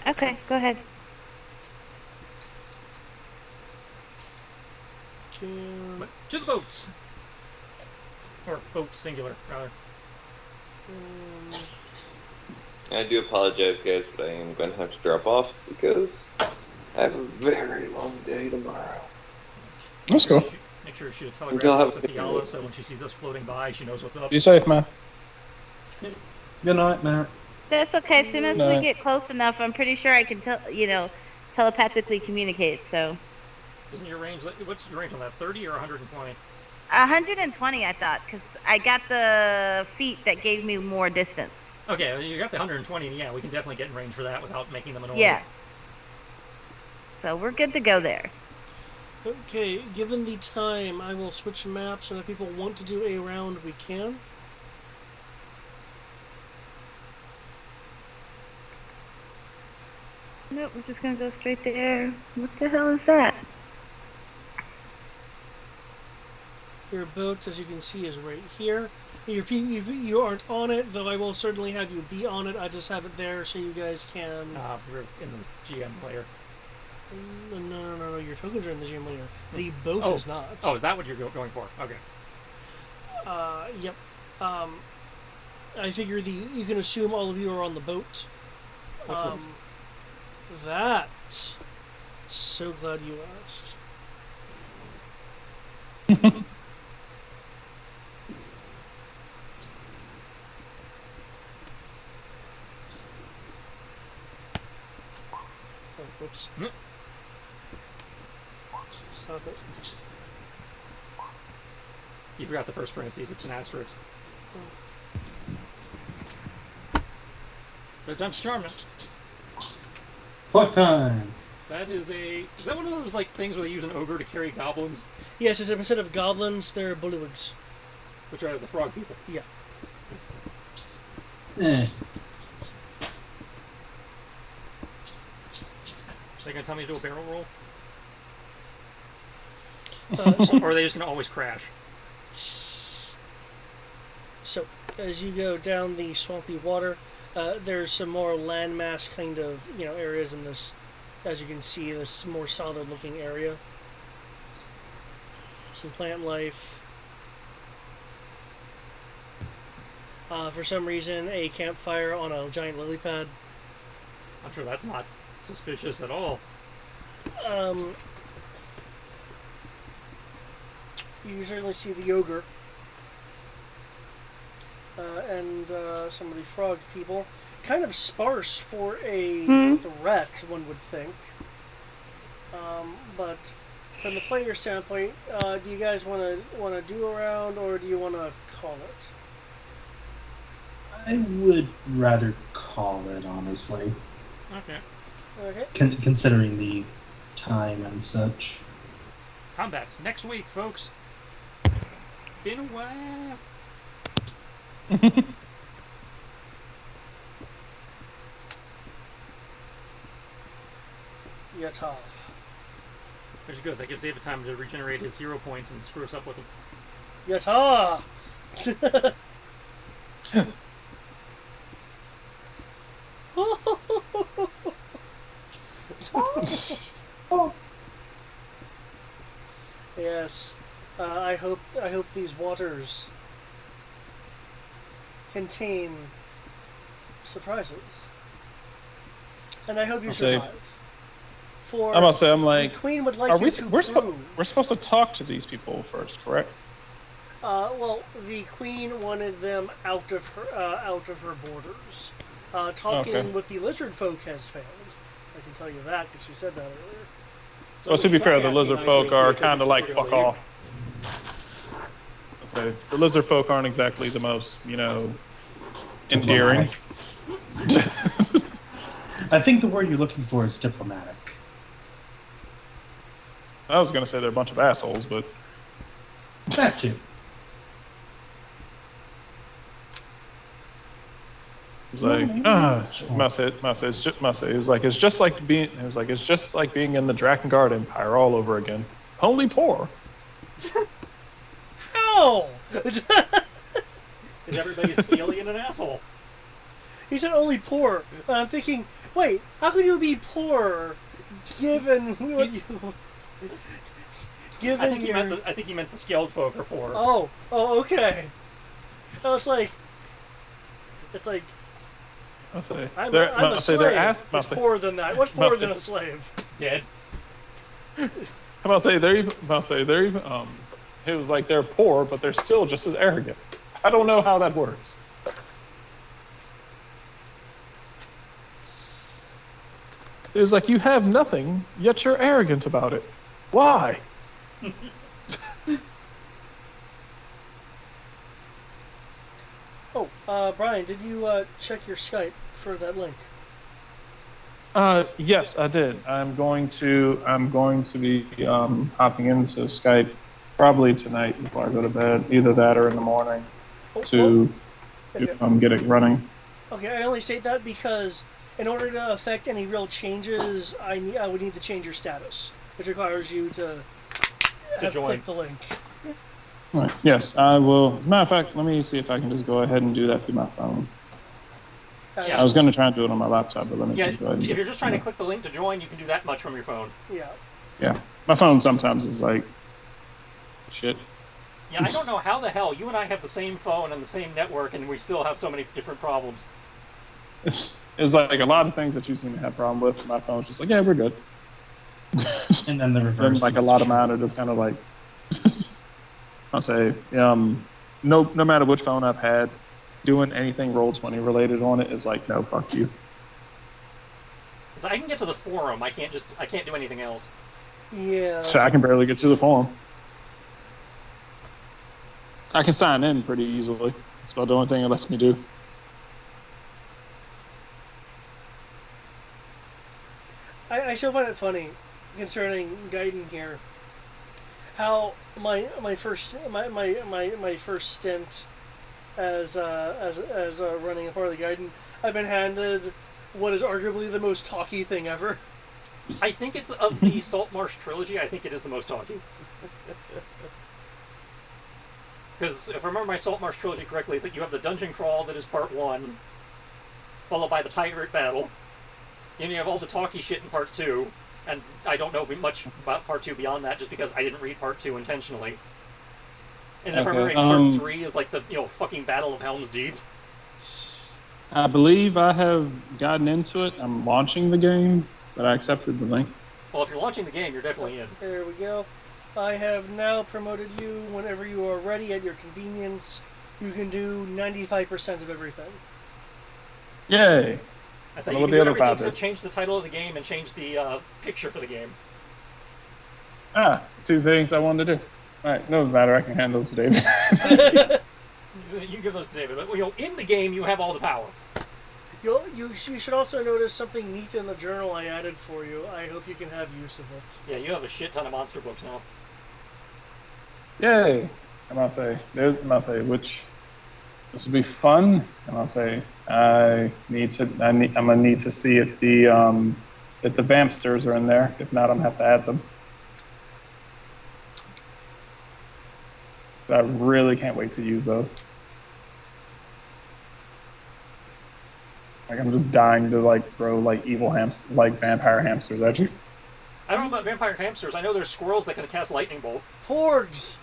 Okay, go ahead. But to the boats! Or boat, singular, rather. I do apologize, guys, but I am going to have to drop off because I have a very long day tomorrow. Let's go. Make sure she You'll telegraph have us a to good Fiala night. so when she sees us floating by, she knows what's up. Be safe, man. Good night, Matt. That's okay. As soon as No. we get close enough, I'm pretty sure I can telepathically communicate. So Isn't your range, what's your range on that, 30 or 120? 120, I thought, because I got the feat that gave me more distance. Okay, well, you got the 120, yeah, we can definitely get in range for that without making them annoying. Yeah. So we're good to go there. Okay, given the time, I will switch maps, and if people want to do a round, we can. Nope, we're just gonna go straight there. What the hell is that? Your boat, as you can see, is right here. You aren't on it, though I will certainly have you be on it. I just have it there so you guys can... We're in the GM layer. No, your tokens are in the GM layer. The boat is not. Oh, is that what you're going for? Okay. Yep. I figure you can assume all of you are on the boat. What's this? That. So glad you asked. Oh, whoops. Stop it. You forgot the first parentheses, it's an asterisk. Third time's charm now. Fourth time. Is that one of those things where they use an ogre to carry goblins? Yes, instead of goblins, they're bullywugs. Which are the frog people. Yeah. They gonna tell me to do a barrel roll? So, Or are they just gonna always crash? so, as you go down the swampy water, there's some more landmass kind of areas in this. As you can see, this more solid-looking area. Some plant life. For some reason, a campfire on a giant lily pad. I'm sure that's not suspicious at all. You certainly see the ogre and some of the frog people. Kind of sparse for a threat, one would think. But from the player standpoint, do you guys want to do a round, or do you want to call it? I would rather call it, honestly. Okay. Okay. Considering the time and such. Combat next week, folks. Been a while. Yata. Which is good. That gives David time to regenerate his hero points and screw us up with them. Yata! Oh, Yes. I hope these waters contain surprises, and I hope you I'll say- survive. For I'm about to say, I'm the like, Queen would like are you we? to We're prove. supposed to talk to these people first, correct? Well, the Queen wanted them out of her borders. Talking Okay. with the lizard folk has failed. I can tell you that because she said that earlier. Well, to be fair, the Asking lizard nicely folk and see are if they kind of can like figure fuck out later. off. So the lizard folk aren't exactly the most, endearing. I think the word you're looking for is diplomatic. I was gonna say they're a bunch of assholes, but That too. it was like, it's just like being in the Drakengard Empire all over again. Only poor. How? Is everybody scaly and an asshole? He said only poor. I'm thinking, wait, how could you be poor given what you? Given I think your... he meant the skilled folk are poor. Oh, okay. I was like, it's like I'll say I'm they're a slave. What's say poorer than that? What's poorer than a slave? Dead. I'll say they're even it was like they're poor, but they're still just as arrogant. I don't know how that works. It was like you have nothing, yet you're arrogant about it. Why? Oh, Brian, did you check your Skype for that link? Yes, I did. I'm going to be hopping into Skype probably tonight before I go to bed. Either that or in the morning to get it running. Okay, I only say that because in order to affect any real changes, I would need to change your status, which requires you to join. click the link. All right. Yes, I will. As a matter of fact, let me see if I can just go ahead and do that through my phone. Yeah. I was going to try and do it on my laptop, but let me Yeah, just go ahead. And if you're just trying to click the link to join, you can do that much from your phone. Yeah. Yeah, my phone sometimes is like shit. Yeah, I don't know how the hell you and I have the same phone and the same network, and we still have so many different problems. It's like a lot of things that you seem to have problem with. My phone's just like, yeah, we're good. And then the And reverse. like a is lot of true. mine are just kind of like, I'll say, no matter which phone I've had, doing anything Roll20 related on it is like, no, fuck you. So I can get to the forum. I can't do anything else. Yeah. So I can barely get to the forum. I can sign in pretty easily. That's about the only thing it lets me do. I still find it funny concerning Gaiden here. How my first stint as running a part of the Gaiden, I've been handed what is arguably the most talky thing ever. I think it's of the Saltmarsh trilogy. I think it is the most talky. Because if I remember my Saltmarsh trilogy correctly, it's like you have the dungeon crawl that is part 1, followed by the pirate battle. Then you have all the talky shit in part 2, and I don't know much about part 2 beyond that, just because I didn't read part 2 intentionally. And if I remember, part 3 is like the fucking Battle of Helm's Deep. I believe I have gotten into it. I'm launching the game, but I accepted the link. Well, if you're launching the game, you're definitely in. There we go. I have now promoted you. Whenever you are ready at your convenience, you can do 95% of everything. Yay! That's how What you about can the do other everything part except is? change the title of the game and change the picture for the game. Two things I wanted to do. All right, no matter. I can handle this, David. You give those to David. But in the game, you have all the power. You should also notice something neat in the journal I added for you. I hope you can have use of it. Yeah, you have a shit ton of monster books now. Yay! And I'll say, which this will be fun. And I'll say, I'm gonna need to see if the vampsters are in there. If not, I'm gonna have to add them. I really can't wait to use those. Like I'm just dying to throw evil vampire hamsters at you. I don't know about vampire hamsters. I know there's squirrels that can cast lightning bolt. Porgs.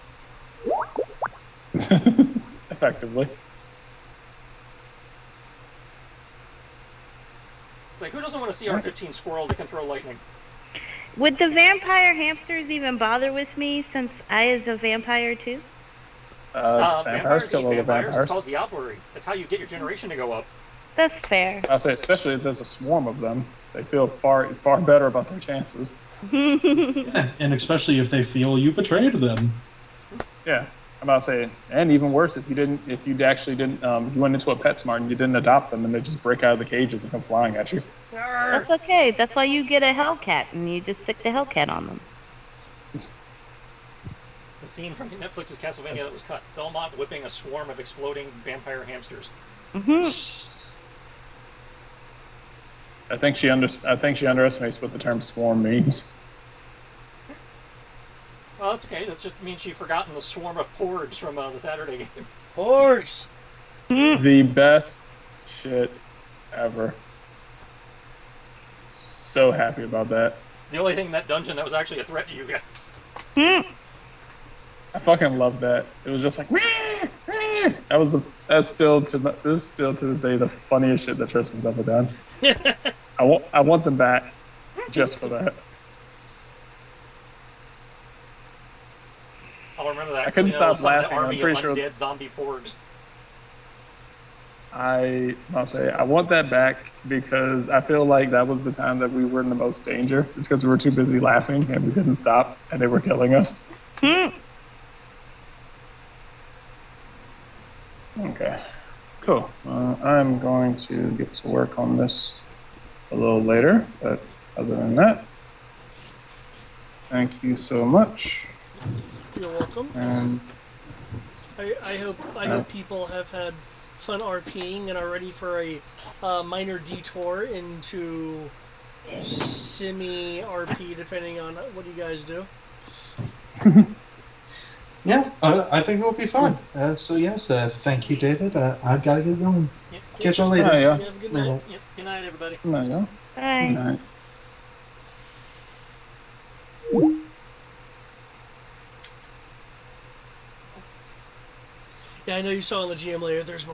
Effectively. It's like, who doesn't want to see our 15 squirrel that can throw lightning? Would the vampire hamsters even bother with me since I is a vampire too? Vampires kill eat all the vampires. vampires. It's called diablerie. That's how you get your generation to go up. That's fair. I'll say, especially if there's a swarm of them, they feel far better about their chances. Yeah, and especially if they feel you betrayed them. Yeah, I'm about to say, and even worse if you actually didn't, you went into a PetSmart and you didn't adopt them, and they just break out of the cages and come flying at you. That's okay. That's why you get a Hellcat and you just stick the Hellcat on them. The scene from Netflix's Castlevania that was cut. Belmont whipping a swarm of exploding vampire hamsters. I think she underestimates what the term swarm means. Well, that's okay. That just means she's forgotten the swarm of porgs from the Saturday game. Porgs. The best shit ever. So happy about that. The only thing in that dungeon that was actually a threat to you guys. I fucking love that. It was just like, that's still to this day the funniest shit that Tristan's ever done. I want them back just for that. I'll remember that. I couldn't stop laughing. I'm pretty sure undead zombie porgs. I'll say I want that back because I feel like that was the time that we were in the most danger. It's because we were too busy laughing and we couldn't stop, and they were killing us. Okay, cool. I'm going to get to work on this a little later, but other than that, thank you so much. You're welcome. And I hope people have had fun RPing and are ready for a minor detour into semi-RP, depending on what you guys do. Yeah, I think it'll be fun. So yes, thank you, David. I've got to get going. Yep. Catch y'all later. Oh, yeah. You have a good night. Yep. Good night, everybody. there you go. Bye. Good night. Yeah, I know you saw in the GM layer. There's more.